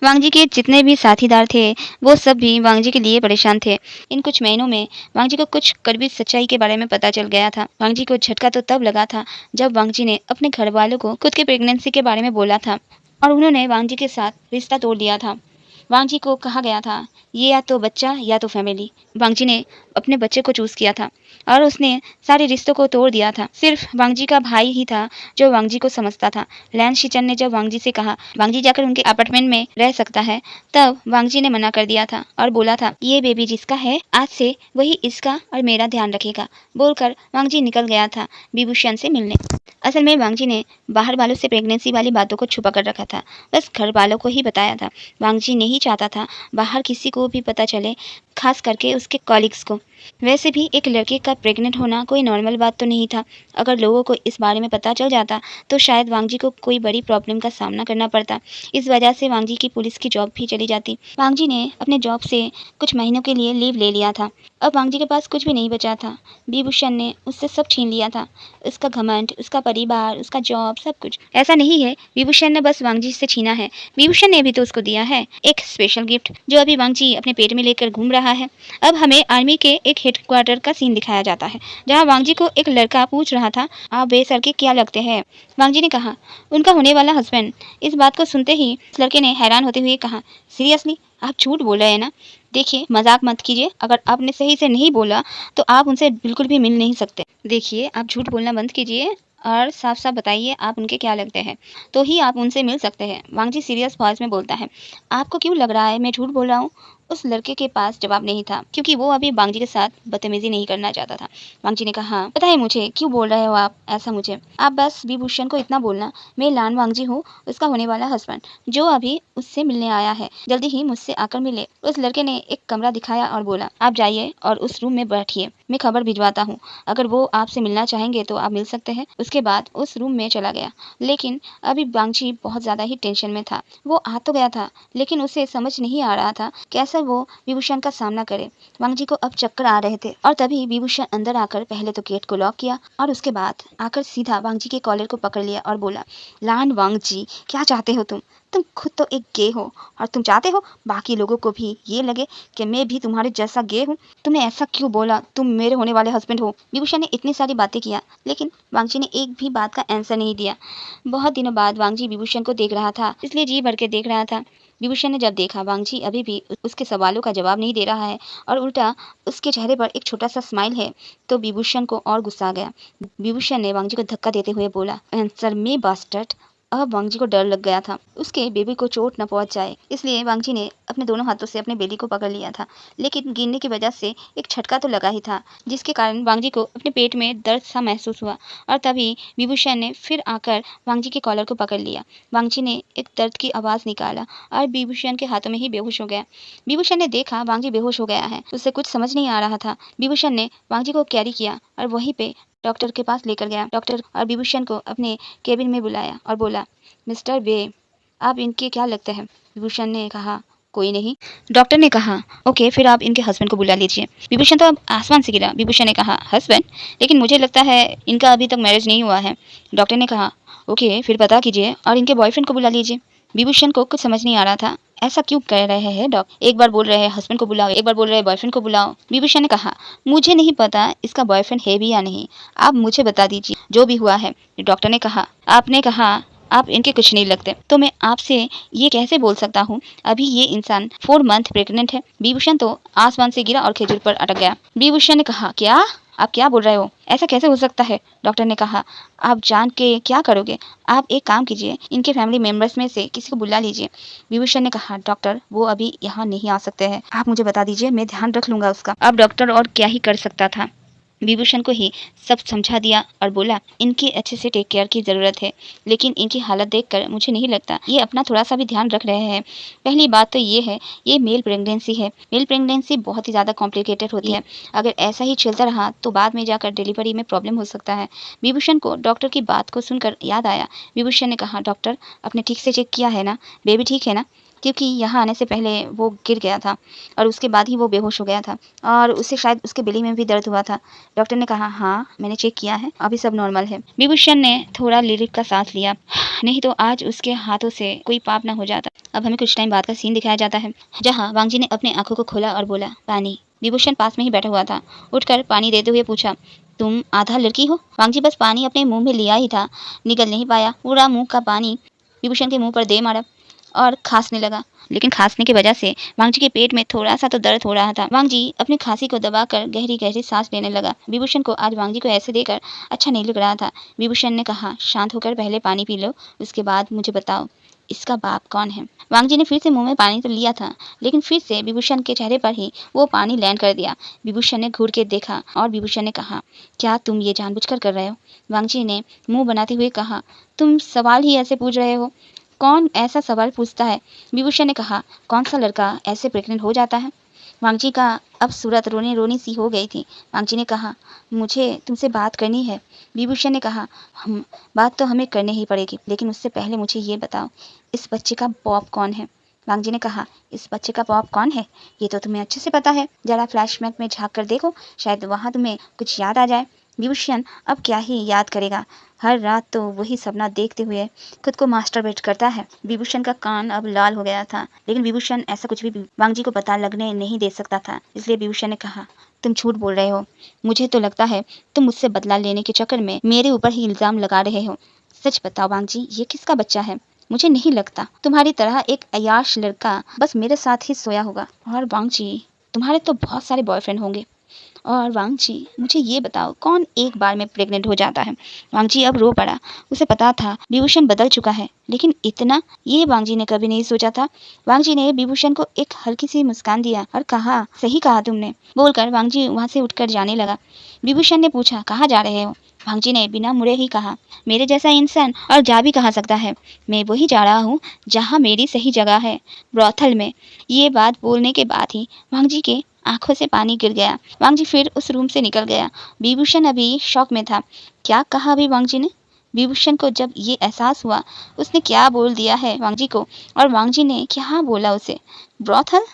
वांग जी के जितने भी साथीदार थे वो सब भी वांग जी के लिए परेशान थे। इन कुछ महीनों में वांग जी को कुछ कड़वी सच्चाई के बारे में पता चल गया था। वांग जी को झटका तो तब लगा था जब वांग जी ने अपने घर वालों को खुद की प्रेगनेंसी के बारे में बोला था और उन्होंने वांग जी के साथ रिश्ता तोड़ दिया था। वांग जी को कहा गया था, ये या तो बच्चा या तो फैमिली। वांग जी ने अपने बच्चे को चूज किया था और उसने सारे रिश्तों को तोड़ दिया था। सिर्फ वांग जी का भाई ही था जो वांग जी को समझता था। लैन शिचन ने जब वांग जी से कहा वांग जी जाकर उनके अपार्टमेंट में रह सकता है, तब वांग जी ने मना कर दिया था और बोला था, ये बेबी जिसका है आज से वही इसका और मेरा ध्यान रखेगा। बोलकर वांग जी निकल गया था विभूषण से मिलने। असल में वांग जी ने बाहर वालों से प्रेगनेंसी वाली बातों को छुपा कर रखा था, बस घर वालों को ही बताया था। वांग जी ने ही नहीं चाहता था बाहर किसी को भी पता चले, खास करके उसके कॉलीग्स को। वैसे भी एक लड़के का प्रेग्नेंट होना कोई नॉर्मल बात तो नहीं था। अगर लोगों को इस बारे में पता चल जाता तो शायद वांग जी को कोई बड़ी प्रॉब्लम का सामना करना पड़ता। इस वजह से वांग जी की पुलिस की जॉब भी चली जाती। वांग जी ने अपने जॉब से कुछ महीनों के लिए लीव ले लिया था। अब वांग जी के पास कुछ भी नहीं बचा था। विभूषण ने उससे सब छीन लिया था, उसका घमंड, उसका परिवार, उसका जॉब, सब कुछ। ऐसा नहीं है विभूषण ने बस वांग जी से छीना है, विभूषण ने भी तो उसको दिया है एक स्पेशल गिफ्ट जो अभी वांग जी अपने पेट में लेकर घूम रहा है। अब हमें आर्मी के एक हेडक्वार्टर का सीन दिखाया जाता है जहां वांग जी को एक लड़का पूछ रहा था, आप बेसर के क्या लगते हैं? वांग जी ने कहा, उनका होने वाला हस्बैंड। इस बात को सुनते ही इस लड़के ने हैरान होते हुए कहा, सीरियसली आप झूठ बोल रहे हैं ना? देखिए मजाक मत कीजिए, अगर आपने सही से नहीं बोला तो आप उनसे बिल्कुल भी मिल नहीं सकते। देखिए आप झूठ बोलना बंद कीजिए और साफ साफ बताइए आप उनके क्या लगते हैं, तो ही आप उनसे मिल सकते हैं। वांग जी सीरियस वॉइस में बोलता है, आपको क्यों लग रहा है मैं झूठ बोल रहा हूँ? उस लड़के के पास जवाब नहीं था क्योंकि वो अभी वांग जी के साथ बदतमीजी नहीं करना चाहता था। वांग जी ने कहा, पता है मुझे क्यों बोल रहे हो आप ऐसा? मुझे आप बस विभूषण को इतना बोलना, मैं लान वांग जी हूँ, उसका होने वाला हस्बैंड, जो अभी उससे मिलने आया है, जल्दी ही मुझसे आकर मिले। उस लड़के ने एक कमरा दिखाया और बोला, आप जाइए और उस रूम में बैठिए, मैं खबर भिजवाता हूँ, अगर वो आपसे मिलना चाहेंगे तो आप मिल सकते हैं। उसके बाद उस रूम में चला गया। लेकिन अभी वांग जी बहुत ज्यादा ही टेंशन में था। वो आ तो गया था लेकिन उसे समझ नहीं आ रहा था कैसे वो विभूषण का सामना करे। वांग जी को अब चक्कर आ रहे थे और तभी विभूषण अंदर आकर पहले तो गेट को लॉक किया और उसके बाद आकर सीधा वांग जी के कॉलर को पकड़ लिया और बोला, लान वांग जी, क्या चाहते हो तुम? तुम खुद तो एक गे हो और तुम चाहते हो बाकी लोगों को भी ये लगे कि मैं भी तुम्हारे जैसा गे हूँ। तुमने ऐसा क्यों बोला? तुम मेरे होने वाले हस्बैंड हो। विभूषण ने इतनी सारी बातें किया लेकिन वांग जी ने एक भी बात का आंसर नहीं दिया। बहुत दिनों बाद वांग जी विभूषण को देख रहा था, इसलिए जी भर के देख रहा था। विभूषण ने जब देखा वांग जी अभी भी उसके सवालों का जवाब नहीं दे रहा है और उल्टा उसके चेहरे पर एक छोटा सा स्माइल है, तो विभूषण को और गुस्सा आ गया। विभूषण ने वांग जी को धक्का देते हुए बोला, आंसर मी बास्टर्ड। अब वांग जी को डर लग गया था उसके बेबी को चोट न पहुंच जाए, इसलिए वांग जी ने अपने दोनों हाथों से अपने बेबी को पकड़ लिया था। लेकिन गिरने की वजह से एक झटका तो लगा ही था, जिसके कारण वांग जी को अपने पेट में दर्द सा महसूस हुआ और तभी विभूषण ने फिर आकर वांग जी के कॉलर को पकड़ लिया। वांग जी ने एक दर्द की आवाज निकाला और विभूषण के हाथों में ही बेहोश हो गया। विभूषण ने देखा वांग जी बेहोश हो गया है, उसे कुछ समझ नहीं आ रहा था। विभूषण ने वांग जी को कैरी किया और वहीं पे डॉक्टर के पास लेकर गया। डॉक्टर और विभूषण को अपने केबिन में बुलाया और बोला, मिस्टर बे, आप इनके क्या लगते हैं? विभूषण ने कहा, कोई नहीं। डॉक्टर ने कहा, ओके फिर आप इनके हस्बैंड को बुला लीजिए। विभूषण तो अब आसमान से गिरा। विभूषण ने कहा, हस्बैंड? लेकिन मुझे लगता है इनका अभी तक मैरिज नहीं हुआ है। डॉक्टर ने कहा, ओके फिर पता कीजिए और इनके बॉयफ्रेंड को बुला लीजिए। विभूषण को कुछ समझ नहीं आ रहा था, ऐसा क्यों कह रहे हैं डॉक्टर? एक बार बोल रहे हैं हस्बैंड को बुलाओ, एक बार बोल रहे हैं बॉयफ्रेंड को बुलाओ। विभूषण ने कहा, मुझे नहीं पता इसका बॉयफ्रेंड है भी या नहीं, आप मुझे बता दीजिए जो भी हुआ है। डॉक्टर ने कहा, आपने कहा आप इनके कुछ नहीं लगते, तो मैं आपसे ये कैसे बोल सकता हूँ? अभी ये इंसान 4 मंथ प्रेग्नेंट है। विभूषण तो आसमान से गिरा और खेजूर पर अटक गया। विभूषण ने कहा, क्या आप क्या बोल रहे हो? ऐसा कैसे हो सकता है? डॉक्टर ने कहा, आप जान के क्या करोगे? आप एक काम कीजिए, इनके फैमिली मेंबर्स में से किसी को बुला लीजिए। विभूषण ने कहा, डॉक्टर वो अभी यहाँ नहीं आ सकते हैं, आप मुझे बता दीजिए, मैं ध्यान रख लूंगा उसका। अब डॉक्टर और क्या ही कर सकता था, विभूषण को ही सब समझा दिया और बोला, इनकी अच्छे से टेक केयर की ज़रूरत है, लेकिन इनकी हालत देखकर मुझे नहीं लगता ये अपना थोड़ा सा भी ध्यान रख रहे हैं। पहली बात तो ये है, ये मेल प्रेगनेंसी है। मेल प्रेगनेंसी बहुत ही ज़्यादा कॉम्प्लिकेटेड होती है। अगर ऐसा ही चलता रहा तो बाद में जाकर डिलीवरी में प्रॉब्लम हो सकता है। विभूषण को डॉक्टर की बात को सुनकर याद आया। विभूषण ने कहा, डॉक्टर आपने ठीक से चेक किया है ना? बेबी ठीक है ना? क्योंकि यहाँ आने से पहले वो गिर गया था और उसके बाद ही वो बेहोश हो गया था और उसे शायद उसके बेली में भी दर्द हुआ था। डॉक्टर ने कहा, हाँ मैंने चेक किया है, अभी सब नॉर्मल है। विभूषण ने थोड़ा लिरिक का सांस लिया, नहीं तो आज उसके हाथों से कोई पाप ना हो जाता। अब हमें कुछ टाइम बाद का सीन दिखाया जाता है जहाँ वांग जी ने अपनी आंखों को खोला और बोला, पानी। विभूषण पास में ही बैठा हुआ था, उठकर पानी देते हुए पूछा, तुम आधा लड़की हो? वांग जी बस पानी अपने मुंह में लिया ही था, निगल नहीं पाया, पूरा मुंह का पानी विभूषण के मुंह पर दे मारा और खांसने लगा। लेकिन खांसने की वजह से वांग जी के पेट में थोड़ा सा तो दर्द हो रहा था। वांग जी अपनी खांसी को दबाकर गहरी गहरी सांस लेने लगा। विभूषण को आज वांग जी को ऐसे देखकर अच्छा नहीं लग रहा था। विभूषण ने कहा, शांत होकर पहले पानी पी लो, उसके बाद मुझे बताओ इसका बाप कौन है? वांग जी ने फिर से मुंह में पानी तो लिया था, लेकिन फिर से विभूषण के चेहरे पर ही वो पानी लैंड कर दिया। विभूषण ने घूर के देखा और विभूषण ने कहा, क्या तुम ये जानबूझकर कर रहे हो? वांग जी ने मुंह बनाते हुए कहा, तुम सवाल ही ऐसे पूछ रहे हो, कौन ऐसा सवाल पूछता है? विभूषण ने कहा, कौन सा लड़का ऐसे प्रेग्नेंट हो जाता है? वांगजी का अब सूरत रोने रोनी सी हो गई थी। वांगजी ने कहा, मुझे तुमसे बात करनी है। विभूषण ने कहा, हम बात तो हमें करनी ही पड़ेगी, लेकिन उससे पहले मुझे ये बताओ, इस बच्चे का बाप कौन है? वांगजी ने कहा, इस बच्चे का बाप कौन है ये तो तुम्हें अच्छे से पता है। जरा फ्लैशबैक में झांक कर देखो, शायद वहाँ तुम्हें कुछ याद आ जाए। विभूषण अब क्या ही याद करेगा, हर रात तो वही सपना देखते हुए खुद को मास्टरबेट करता है। विभूषण का कान अब लाल हो गया था, लेकिन विभूषण ऐसा कुछ भी वांगजी को पता लगने नहीं दे सकता था। इसलिए विभूषण ने कहा, तुम झूठ बोल रहे हो। मुझे तो लगता है तुम मुझसे बदला लेने के चक्कर में मेरे ऊपर ही इल्जाम लगा रहे हो। सच बताओ वांगजी, ये किसका बच्चा है? मुझे नहीं लगता तुम्हारी तरह एक अय्याश लड़का बस मेरे साथ ही सोया होगा। और वांगजी, तुम्हारे तो बहुत सारे बॉयफ्रेंड होंगे। और वांगजी, मुझे ये बताओ, कौन एक बार में प्रेग्नेंट हो जाता है? वांगजी अब रो पड़ा। उसे पता था विभूषण बदल चुका है, लेकिन इतना ये वांगजी ने कभी नहीं सोचा था। वांगजी ने विभूषण को एक हल्की सी मुस्कान दिया और कहा, सही कहा तुमने, बोलकर वांगजी वहां से उठकर जाने लगा। विभूषण ने पूछा, कहाँ जा रहे हो? वांगजी ने बिना मुड़े ही कहा, मेरे जैसा इंसान और जा भी कहाँ सकता है, मैं वही जा रहा हूँ जहाँ मेरी सही जगह है, ब्रॉथल में। ये बात बोलने के बाद ही वांगजी के आंखों से पानी गिर गया। वांगजी फिर उस रूम से निकल गया। विभूषण अभी शॉक में था। क्या कहा अभी वांगजी ने? विभूषण को जब ये एहसास हुआ उसने क्या बोल दिया है वांगजी को, और वांगजी ने क्या बोला उसे, ब्रॉथल?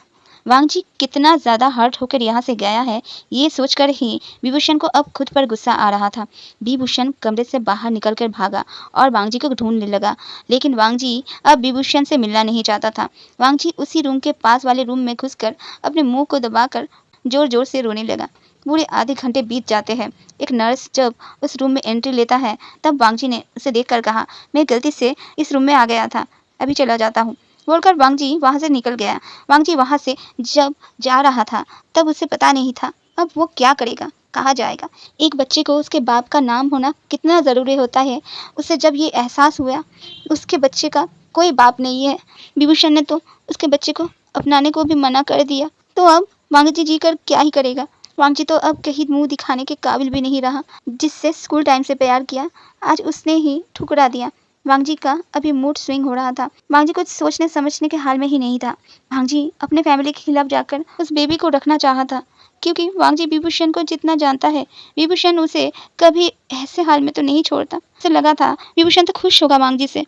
वांगजी कितना ज्यादा हर्ट होकर यहाँ से गया है, ये सोचकर ही विभूषण को अब खुद पर गुस्सा आ रहा था। विभूषण कमरे से बाहर निकलकर भागा और वांगजी को ढूंढने लगा, लेकिन वांगजी अब विभूषण से मिलना नहीं चाहता था। वांगजी उसी रूम के पास वाले रूम में घुसकर अपने मुंह को दबाकर जोर जोर से रोने लगा। पूरे आधे घंटे बीत जाते हैं। एक नर्स जब उस रूम में एंट्री लेता है तब वांगजी ने उसे देखकर कहा, मैं गलती से इस रूम में आ गया था, अभी चला जाता हूँ, बोलकर वांगजी वहां से निकल गया। वांगजी वहां से जब जा रहा था तब उसे पता नहीं था अब वो क्या करेगा, कहाँ जाएगा। एक बच्चे को उसके बाप का नाम होना कितना ज़रूरी होता है, उसे जब ये एहसास हुआ उसके बच्चे का कोई बाप नहीं है। विभूषण ने तो उसके बच्चे को अपनाने को भी मना कर दिया, तो अब वांगजी जी कर क्या ही करेगा। वांगजी तो अब कहीं मुंह दिखाने के काबिल भी नहीं रहा। जिससे स्कूल टाइम से प्यार किया आज उसने ही ठुकरा दिया। वांगजी का अभी मूड स्विंग हो रहा था। वांगजी कुछ सोचने समझने के हाल में ही नहीं था। वांगजी अपने फैमिली के खिलाफ जाकर उस बेबी को रखना चाहा था, क्योंकि वांगजी विभूषण को जितना जानता है, विभूषण उसे कभी ऐसे हाल में तो नहीं छोड़ता। उसे लगा था विभूषण तो खुश होगा वांगजी से।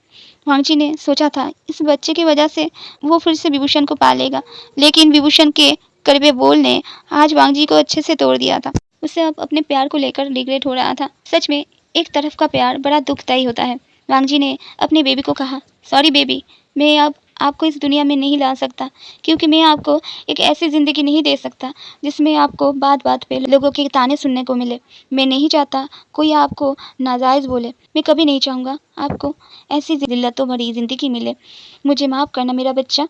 वांगजी ने सोचा था इस बच्चे की वजह से वो फिर से विभूषण को पालेगा, लेकिन विभूषण के कड़वे बोल ने आज वांगजी को अच्छे से तोड़ दिया था। उसे अब अपने प्यार को लेकर रिग्रेट हो रहा था। सच में एक तरफ का प्यार बड़ा दुखदायी होता है। वांगजी ने अपने बेबी को कहा, सॉरी बेबी, मैं अब आपको इस दुनिया में नहीं ला सकता, क्योंकि मैं आपको एक ऐसी ज़िंदगी नहीं दे सकता जिसमें आपको बात बात पे लोगों के ताने सुनने को मिले। मैं नहीं चाहता कोई आपको नाजायज़ बोले। मैं कभी नहीं चाहूँगा आपको ऐसी जिल्लतों भरी ज़िंदगी मिले। मुझे माफ़ करना मेरा बच्चा,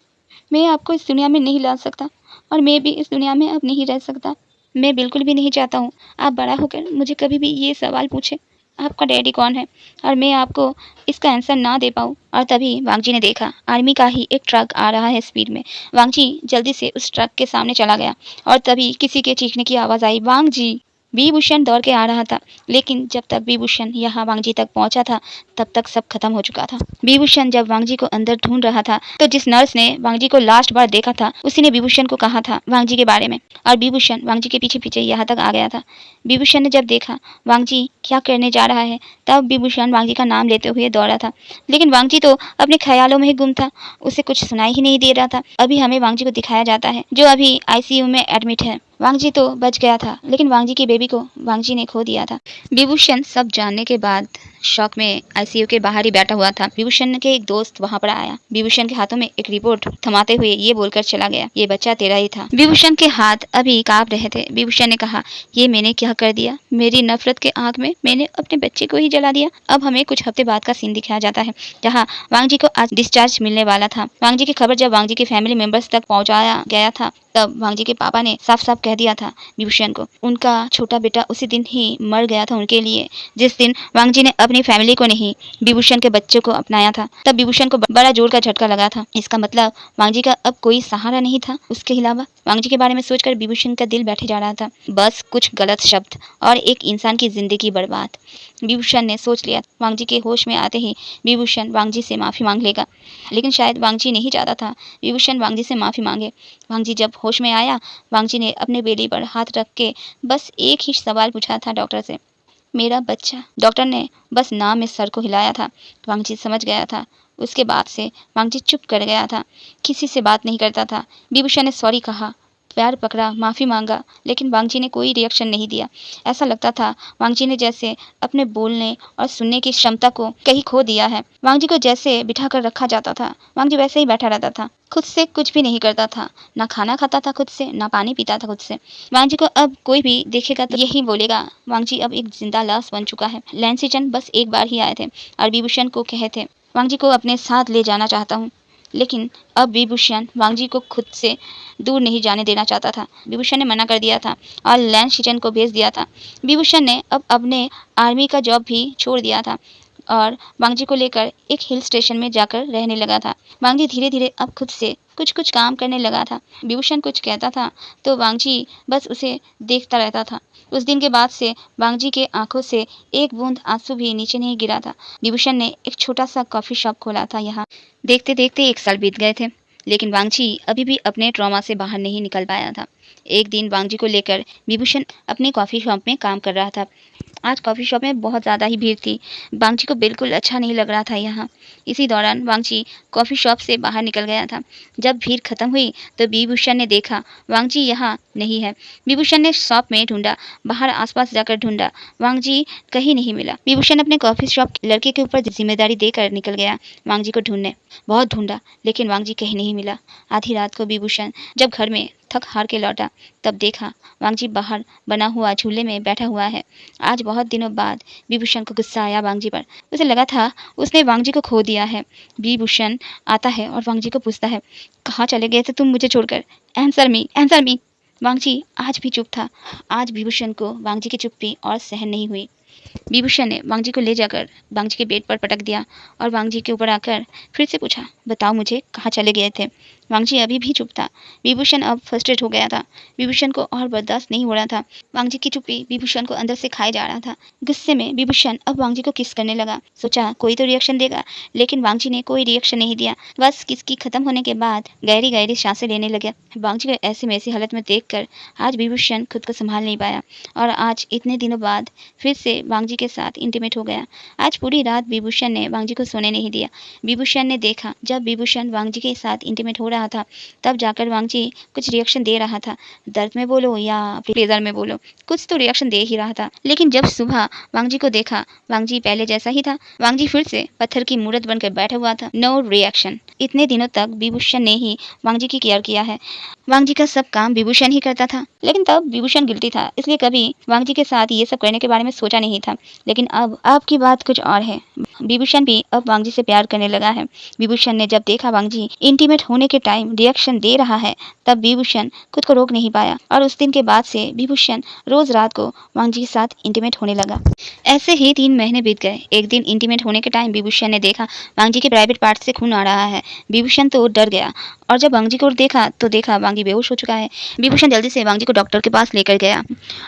मैं आपको इस दुनिया में नहीं ला सकता और मैं भी इस दुनिया में अब नहीं रह सकता। मैं बिल्कुल भी नहीं चाहता हूँ आप बड़ा होकर मुझे कभी भी ये सवाल पूछे, आपका डैडी कौन है, और मैं आपको इसका आंसर ना दे पाऊँ। और तभी वांगजी ने देखा आर्मी का ही एक ट्रक आ रहा है स्पीड में। वांगजी जल्दी से उस ट्रक के सामने चला गया और तभी किसी के चीखने की आवाज़ आई, वांगजी। विभूषण दौड़ के आ रहा था, लेकिन जब तक विभूषण यहाँ वांगजी तक पहुँचा था तब तक सब खत्म हो चुका था। विभूषण जब वांगजी को अंदर ढूंढ रहा था तो जिस नर्स ने वांगजी को लास्ट बार देखा था उसी ने विभूषण को कहा था वांगजी के बारे में, और विभूषण वांगजी के पीछे पीछे यहाँ तक आ गया था। विभूषण ने जब देखा वांगजी क्या करने जा रहा है तब विभूषण वांगजी का नाम लेते हुए दौड़ा था, लेकिन वांगजी तो अपने ख्यालों में ही गुम था, उसे कुछ सुनाई ही नहीं दे रहा था। अभी हमें वांगजी को दिखाया जाता है जो अभी आईसीयू में एडमिट है। वांगजी तो बच गया था, लेकिन वांगजी की बेबी को वांगजी ने खो दिया था। विभूषण सब जानने के बाद शॉक में आईसीयू के बाहर ही बैठा हुआ था। विभूषण के एक दोस्त वहां पर आया। विभूषण के हाथों में एक रिपोर्ट थमाते हुए ये बोलकर चला गया, ये बच्चा तेरा ही था। विभूषण के हाथ अभी कांप रहे थे। विभूषण ने कहा, ये मैंने क्या कर दिया, मेरी नफरत के आग में मैंने अपने बच्चे को ही जला दिया। अब हमें कुछ हफ्ते बाद का सीन दिखाया जाता है जहाँ वांगजी को आज डिस्चार्ज मिलने वाला था। वांगजी की खबर जब वांगजी के फैमिली मेंबर्स तक पहुंचाया गया था तब वांगजी के पापा ने साफ साफ कह दिया था विभूषण को, उनका छोटा बेटा उसी दिन ही मर गया था उनके लिए जिस दिन वांगजी ने अपनी फैमिली को नहीं विभूषण के बच्चे को अपनाया था। तब विभूषण को बड़ा जोर का झटका लगा था। इसका मतलब वांगजी का अब कोई सहारा नहीं था उसके अलावा। वांगजी के बारे में सोचकर विभूषण का दिल बैठे जा रहा था। बस कुछ गलत शब्द और एक इंसान की जिंदगी बर्बाद। विभूषण ने सोच लिया वांगजी के होश में आते ही विभूषण वांगजी से माफी मांग लेगा। लेकिन शायद वांगजी नहीं चाहता था विभूषण वांगजी से माफ़ी मांगे। वांगजी जब होश में आया, वांगजी ने अपने बेली पर हाथ रख के बस एक ही सवाल पूछा था डॉक्टर से, मेरा बच्चा। डॉक्टर ने बस नाम में सर को हिलाया था। वांगजी समझ गया था। उसके बाद से वांगजी चुप कर गया था, किसी से बात नहीं करता था। विभूषण ने सॉरी कहा, पैर पकड़ा, माफ़ी मांगा, लेकिन वांगजी ने कोई रिएक्शन नहीं दिया। ऐसा लगता था वांगजी ने जैसे अपने बोलने और सुनने की क्षमता को कहीं खो दिया है। वांगजी को जैसे बिठा कर रखा जाता था, वांगजी वैसे ही बैठा रहता था, खुद से कुछ भी नहीं करता था, ना खाना खाता था खुद से, ना पानी पीता था खुद से। वांगजी को अब कोई भी देखेगा तो यही बोलेगा, वांगजी अब एक जिंदा लाश बन चुका है। लैंसीचंद बस एक बार ही आए थे और विभूषण को कहे थे, वांगजी को अपने साथ ले जाना चाहता हूँ। लेकिन अब विभूषण वांगजी को खुद से दूर नहीं जाने देना चाहता था। विभूषण ने मना कर दिया था और लैंसीचंद को भेज दिया था। विभूषण ने अब अपने आर्मी का जॉब भी छोड़ दिया था और वांगजी को लेकर एक हिल स्टेशन में जाकर रहने लगा था। वांगजी धीरे धीरे अब खुद से कुछ कुछ काम करने लगा था। विभूषण कुछ कहता था तो वांगजी बस उसे देखता रहता था। उस दिन के बाद से वांगजी के आंखों से एक बूंद आंसू भी नीचे नहीं गिरा था। विभूषण ने एक छोटा सा कॉफ़ी शॉप खोला था यहाँ। देखते देखते 1 साल बीत गए थे, लेकिन वांगजी अभी भी अपने ट्रॉमा से बाहर नहीं निकल पाया था। एक दिन वांगजी को लेकर विभूषण अपनी कॉफ़ी शॉप में काम कर रहा था। आज कॉफ़ी शॉप में बहुत ज़्यादा ही भीड़ थी। वांगजी को बिल्कुल अच्छा नहीं लग रहा था यहाँ। इसी दौरान वांगजी कॉफ़ी शॉप से बाहर निकल गया था। जब भीड़ खत्म हुई तो विभूषण ने देखा वांगजी यहाँ नहीं है। विभूषण ने शॉप में ढूंढा, बाहर आसपास जाकर ढूंढा, वांगजी कहीं नहीं मिला। विभूषण अपने कॉफ़ी शॉप लड़के के ऊपर जिम्मेदारी देकर निकल गया वांगजी को ढूंढने। बहुत ढूंढा, लेकिन वांगजी कहीं नहीं मिला। आधी रात को विभूषण जब घर में थक हार के लौटा, तब देखा वांगजी बाहर बना हुआ झूले में बैठा हुआ है। आज बहुत दिनों बाद विभूषण को गुस्सा आया वांगजी पर। उसे लगा था उसने वांगजी को खो दिया है। विभूषण आता है और वांगजी को पूछता है, कहाँ चले गए थे तुम मुझे छोड़कर? Answer me, answer me. वांगजी आज भी चुप था। आज विभूषण को वांगजी की चुप्पी और सहन नहीं हुई। विभूषण ने वांगजी को ले जाकर वांगजी के बेड पर पटक दिया और वांगजी के ऊपर आकर फिर से पूछा, बताओ मुझे कहाँ चले गए थे? वांगजी अभी भी चुप था। विभूषण अब फ्रस्ट्रेट हो गया था। विभूषण को और बर्दाश्त नहीं हो रहा था। वांगजी की चुप्पी विभूषण को अंदर से खाए जा रहा था। गुस्से में विभूषण अब वांगजी को किस करने लगा। सोचा कोई तो रिएक्शन देगा, लेकिन वांगजी ने कोई रिएक्शन नहीं दिया। बस किसकी खत्म होने के बाद गहरी गहरी सांसें लेने लगे। वांगजी को ऐसे में ऐसी हालत में देखकर आज विभूषण खुद को संभाल नहीं पाया और आज इतने दिनों बाद फिर से वांगजी के साथ इंटीमेट हो गया। आज पूरी रात विभूषण ने वांगजी को सोने नहीं दिया। विभूषण ने देखा जब विभूषण वांगजी के साथ इंटीमेट हो रहा था, तब जाकर वांगजी कुछ रिएक्शन दे रहा था। दर्द में बोलो या प्लेजर में बोलो, कुछ तो रिएक्शन दे ही रहा था। लेकिन जब सुबह वांगजी को देखा, वांगजी पहले जैसा ही था। वांगजी फिर से पत्थर की मूर्त बनकर बैठा हुआ था। No reaction. इतने दिनों तक विभूषण ने ही वांगजी की केयर किया है। वांगजी का सब काम विभूषण ही करता था, लेकिन तब विभूषण गिल्टी था, इसलिए कभी वांगजी के साथ ये सब करने के बारे में सोचा नहीं था। लेकिन अब की बात कुछ और है। विभूषण भी अब वांगजी से प्यार करने लगा है। विभूषण ने जब देखा वांगजी इंटीमेट होने के टाइम रिएक्शन दे रहा है, तब विभूषण खुद को रोक नहीं पाया और उस दिन के बाद से विभूषण रोज रात को वांगजी के साथ इंटीमेट होने लगा। ऐसे ही 3 महीने बीत गए। एक दिन इंटीमेट होने के टाइम विभूषण ने देखा वांगजी के प्राइवेट पार्ट से खून आ रहा है। विभूषण तो डर गया और जब वांगजी को देखा तो देखा वांगजी बेहोश हो चुका है। विभूषण जल्दी से वांगजी को डॉक्टर के पास लेकर गया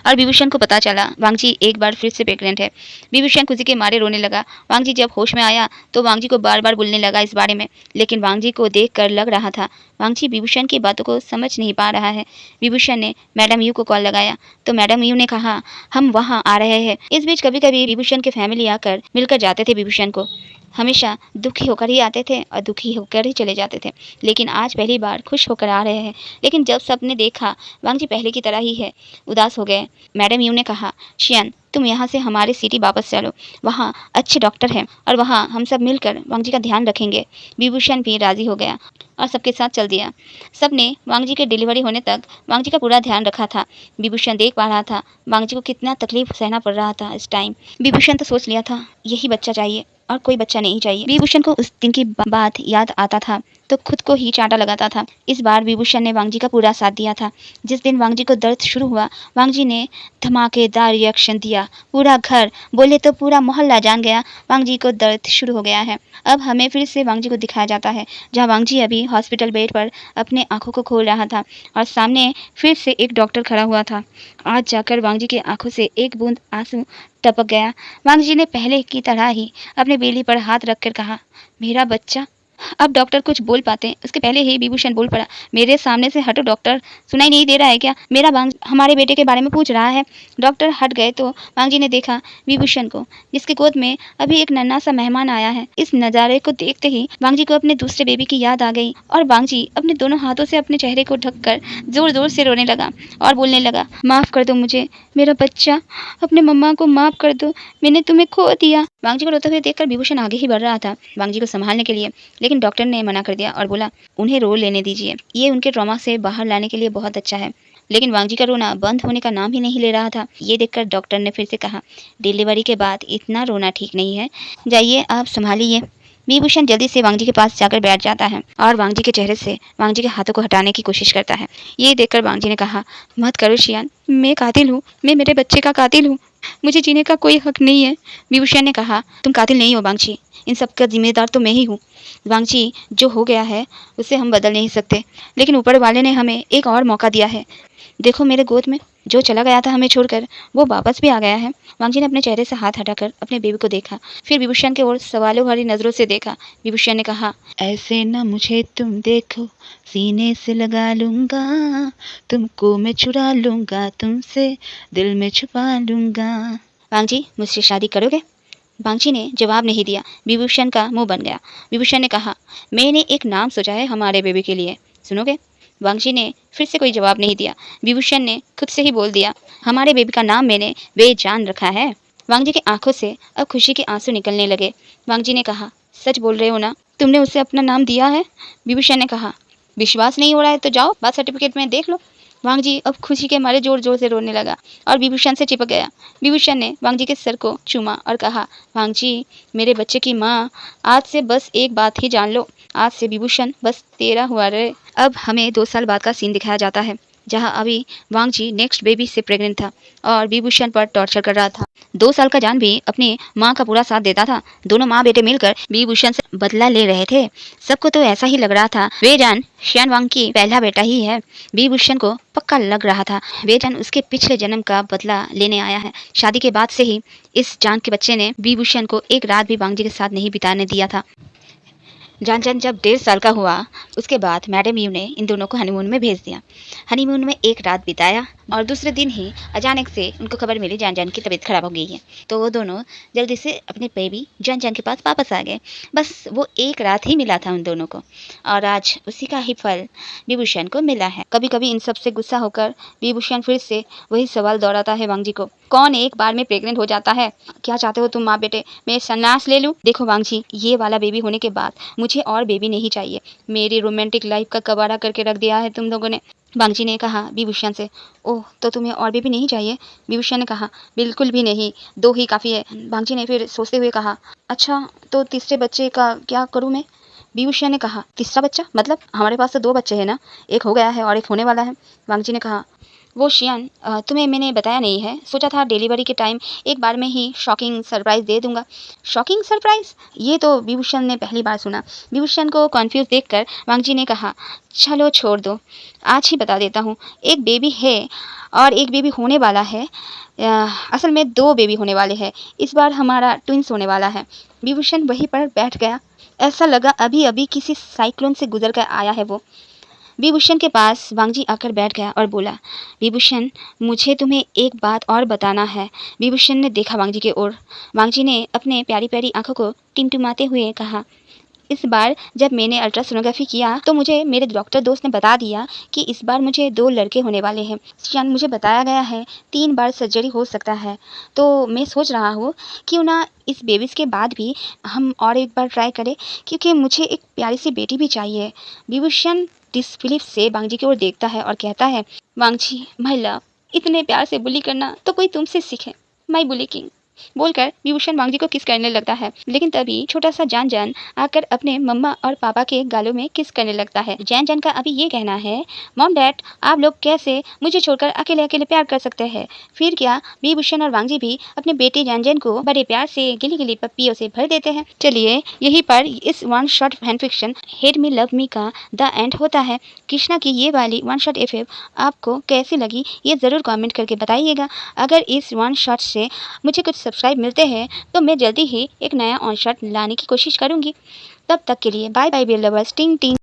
और विभूषण को पता चला वांगजी एक बार फिर से प्रेग्नेंट है। विभूषण खुशी के मारे रोने लगा। वांगजी जब होश में आया तो वांगजी को बार बार बोलने लगा इस बारे में, लेकिन वांगजी को देखकर लग रहा था वांगजी विभूषण की बातों को समझ नहीं पा रहा है। विभूषण ने मैडम यू को कॉल लगाया तो मैडम यू ने कहा हम वहाँ आ रहे हैं। इस बीच कभी कभी विभूषण के फैमिली आकर मिलकर जाते थे। विभूषण को हमेशा दुखी होकर ही आते थे और दुखी होकर ही चले जाते थे, लेकिन आज पहली बार खुश होकर आ रहे हैं। लेकिन जब सबने देखा वांगजी पहले की तरह ही है, उदास हो गए। मैडम यू ने कहा शियन तुम यहाँ से हमारे सिटी वापस चलो, वहाँ अच्छे डॉक्टर हैं और वहाँ हम सब मिलकर वांगजी का ध्यान रखेंगे। विभूषण भी राजी हो गया और सबके साथ चल दिया। सबने वांगजी के डिलीवरी होने तक वांगजी का पूरा ध्यान रखा था। विभूषण देख पा रहा था वांगजी को कितना तकलीफ सहना पड़ रहा था इस टाइम। विभूषण तो सोच लिया था यही बच्चा चाहिए और कोई बच्चा नहीं चाहिए। विभूषण को उस दिन की बात याद आता था तो खुद को ही चांटा लगाता था। इस बार विभूषण ने वांगजी का पूरा साथ दिया था। जिस दिन वांगजी को दर्द शुरू हुआ, वांगजी ने धमाकेदार रिएक्शन दिया। पूरा घर बोले तो पूरा मोहल्ला जान गया वांगजी को दर्द शुरू हो गया है। अब हमें फिर से वांगजी को दिखाया जाता है जहाँ वांगजी अभी हॉस्पिटल बेड पर अपने आंखों को खोल रहा था और सामने फिर से एक डॉक्टर खड़ा हुआ था। आज जाकर वांगजी की आंखों से एक बूंद आंसू टपक गया। वांगजी ने पहले की तरह ही अपने बेली पर हाथ रखकर कहा, मेरा बच्चा, अब डॉक्टर कुछ बोल पाते उसके पहले ही विभूषण बोल पड़ा, मेरे सामने से हटो डॉक्टर, सुनाई नहीं दे रहा है क्या? मेरा बांग हमारे बेटे के बारे में पूछ रहा है। डॉक्टर हट गए तो बांगजी ने देखा विभूषण को, जिसके गोद में अभी एक नन्हा सा मेहमान आया है। इस नज़ारे को देखते ही बांगजी को अपने दूसरे बेबी की याद आ गई और बांगजी अपने दोनों हाथों से अपने चेहरे को ढककर जोर जोर से रोने लगा और बोलने लगा, माफ कर दो मुझे, मेरा बच्चा, अपने मम्मा को माफ कर दो, मैंने तुम्हें खो दिया। बांगजी को रोते हुए देखकर विभूषण आगे ही बढ़ रहा था बांगजी को संभालने के लिए, लेकिन डॉक्टर ने मना कर दिया और बोला, उन्हें रो लेने दीजिए, ये उनके ट्रॉमा से बाहर लाने के लिए बहुत अच्छा है। लेकिन वांगजी का रोना बंद होने का नाम ही नहीं ले रहा था। ये देखकर डॉक्टर ने फिर से कहा, डिलीवरी के बाद इतना रोना ठीक नहीं है, जाइए आप संभालिए। विभूषण जल्दी से वांगजी के पास जाकर बैठ जाता है और वांगजी के चेहरे से वांगजी के हाथों को हटाने की कोशिश करता है। ये देखकर वांगजी ने कहा, मत करो शियान, मैं कातिल हूँ, मैं मेरे बच्चे का कातिल हूँ, मुझे जीने का कोई हक नहीं है। विभूषण ने कहा, तुम कातिल नहीं हो वांगजी, इन सब का जिम्मेदार तो मैं ही हूँ। वांगजी, जो हो गया है उसे हम बदल नहीं सकते, लेकिन ऊपर वाले ने हमें एक और मौका दिया है। देखो मेरे गोद में जो चला गया था हमें छोड़कर, वो वापस भी आ गया है। वांगजी ने अपने चेहरे से हाथ हटाकर अपने बेबी को देखा, फिर विभूषण की ओर सवालों भरी नजरों से देखा। विभूषण ने कहा, ऐसे न मुझे तुम देखो, सीने से लगा लूंगा, तुमको मैं चुरा लूंगा, तुमसे दिल में छुपा लूंगा। वांगजी, मुझसे शादी करोगे? वांगजी ने जवाब नहीं दिया। विभूषण का मुंह बन गया। विभूषण ने कहा, मैंने एक नाम सोचा है हमारे बेबी के लिए, सुनोगे? वांगजी ने फिर से कोई जवाब नहीं दिया। विभूषण ने खुद से ही बोल दिया, हमारे बेबी का नाम मैंने बेजान रखा है। वांगजी की आंखों से अब खुशी के आंसू निकलने लगे। वांगजी ने कहा, सच बोल रहे हो ना, तुमने उसे अपना नाम दिया है? विभूषण ने कहा, विश्वास नहीं हो रहा है तो जाओ बर्थ सर्टिफिकेट में देख लो। वांगजी अब खुशी के मारे जोर जोर से रोने लगा और विभूषण से चिपक गया। विभूषण ने वांगजी के सर को चूमा और कहा, वांगजी, मेरे बच्चे की माँ, आज से बस एक बात ही जान लो, आज से विभूषण बस तेरा हुआ रहे। अब हमें 2 साल बाद का सीन दिखाया जाता है, जहां अभी वांगजी नेक्स्ट बेबी से प्रेग्नेंट था और विभूषण पर टॉर्चर कर रहा था। 2 साल का जान भी अपनी माँ का पूरा साथ देता था। दोनों माँ बेटे मिलकर विभूषण से बदला ले रहे थे। सबको तो ऐसा ही लग रहा था वेजान शियान वांग की पहला बेटा ही है। विभूषण को पक्का लग रहा था वेजान उसके पिछले जन्म का बदला लेने आया है। शादी के बाद से ही इस जान के बच्चे ने विभूषण को एक रात भी वांगजी के साथ नहीं बिताने दिया था। जान जब 1.5 साल का हुआ उसके बाद मैडम यू ने इन दोनों को हनीमून में भेज दिया। हनीमून में एक रात बिताया और दूसरे दिन ही अचानक से उनको खबर मिली जान जान की तबीयत खराब हो गई है। तो वो दोनों जल्दी से अपने बेबी जान जान के पास वापस आ गए। बस वो एक रात ही मिला था उन दोनों को और आज उसी का ही फल विभूषण को मिला है। कभी कभी इन सब से गुस्सा होकर विभूषण फिर से वही सवाल दोहराता है वांगजी को, कौन एक बार में प्रेग्नेंट हो जाता है? क्या चाहते हो तुम माँ बेटे, मैं सन्यास ले लूँ? देखो वांगजी, ये वाला बेबी होने के बाद मुझे और बेबी नहीं चाहिए। मेरी रोमांटिक लाइफ का कबाड़ा करके रख दिया है तुम लोगों ने। वांगजी ने कहा विभूषण से, ओह तो तुम्हें और बेबी नहीं चाहिए? विभूषण ने कहा, बिल्कुल भी नहीं, 2 ही काफ़ी है। वांगजी ने फिर सोचते हुए कहा, अच्छा तो तीसरे बच्चे का क्या करूँ मैं? विभूषण ने कहा, तीसरा बच्चा मतलब? हमारे पास तो 2 बच्चे हैं ना, एक हो गया है और एक होने वाला है। वांगजी ने कहा, वो शियान तुम्हें मैंने बताया नहीं है, सोचा था डिलीवरी के टाइम एक बार में ही शॉकिंग सरप्राइज़ दे दूंगा। Shocking surprise? ये तो विभूषण ने पहली बार सुना। विभूषण को कॉन्फ्यूज़ देखकर वांगजी ने कहा, चलो छोड़ दो, आज ही बता देता हूँ, एक बेबी है और एक बेबी होने वाला है। असल में 2 बेबी होने वाले हैं, इस बार हमारा ट्विंस होने वाला है। विभूषण वहीं पर बैठ गया, ऐसा लगा अभी अभी किसी साइक्लोन से गुजर कर आया है वो। विभूषण के पास वांगजी आकर बैठ गया और बोला, विभूषण, मुझे तुम्हें एक बात और बताना है। विभूषण ने देखा वांगजी की ओर। वांगजी ने अपने प्यारी प्यारी आंखों को टिमटिमाते हुए कहा, इस बार जब मैंने अल्ट्रासोनोग्राफी किया तो मुझे मेरे डॉक्टर दोस्त ने बता दिया कि इस बार मुझे 2 लड़के होने वाले हैं। शियान, मुझे बताया गया है 3 बार सर्जरी हो सकता है, तो मैं सोच रहा हूँ क्यों ना इस बेबीज़ के बाद भी हम और एक बार ट्राई करें, क्योंकि मुझे एक प्यारी सी बेटी भी चाहिए। विभूषण डिसबिलीफ से वांगजी की ओर देखता है और कहता है, वांगजी माय लव, इतने प्यार से बुली करना तो कोई तुमसे सीखे, माय बुली किंग। बोलकर विभूषण वांगजी को किस करने लगता है, लेकिन तभी छोटा सा जान जान आकर अपने मम्मा और पापा के गालों में किस करने लगता है। जान जान का अभी ये कहना है, मॉम डैड, आप लोग कैसे मुझे छोड़कर अकेले अकेले प्यार कर सकते हैं? फिर क्या विभूषण और वांगजी भी अपने बेटे जान जान को बड़े प्यार से गिली गिली पप्पियों से भर देते हैं। चलिए यहीं पर इस one shot fan fiction hate me love me का द एंड होता है। कृष्णा की ये वाली वन शॉट एफ आपको कैसी लगी ये ज़रूर कमेंट करके बताइएगा। अगर इस वन शॉट से मुझे कुछ सब्सक्राइब मिलते हैं तो मैं जल्दी ही एक नया ऑन शॉट लाने की कोशिश करूँगी। तब तक के लिए बाय बाय बेल लवर्स, टिंग टिंग।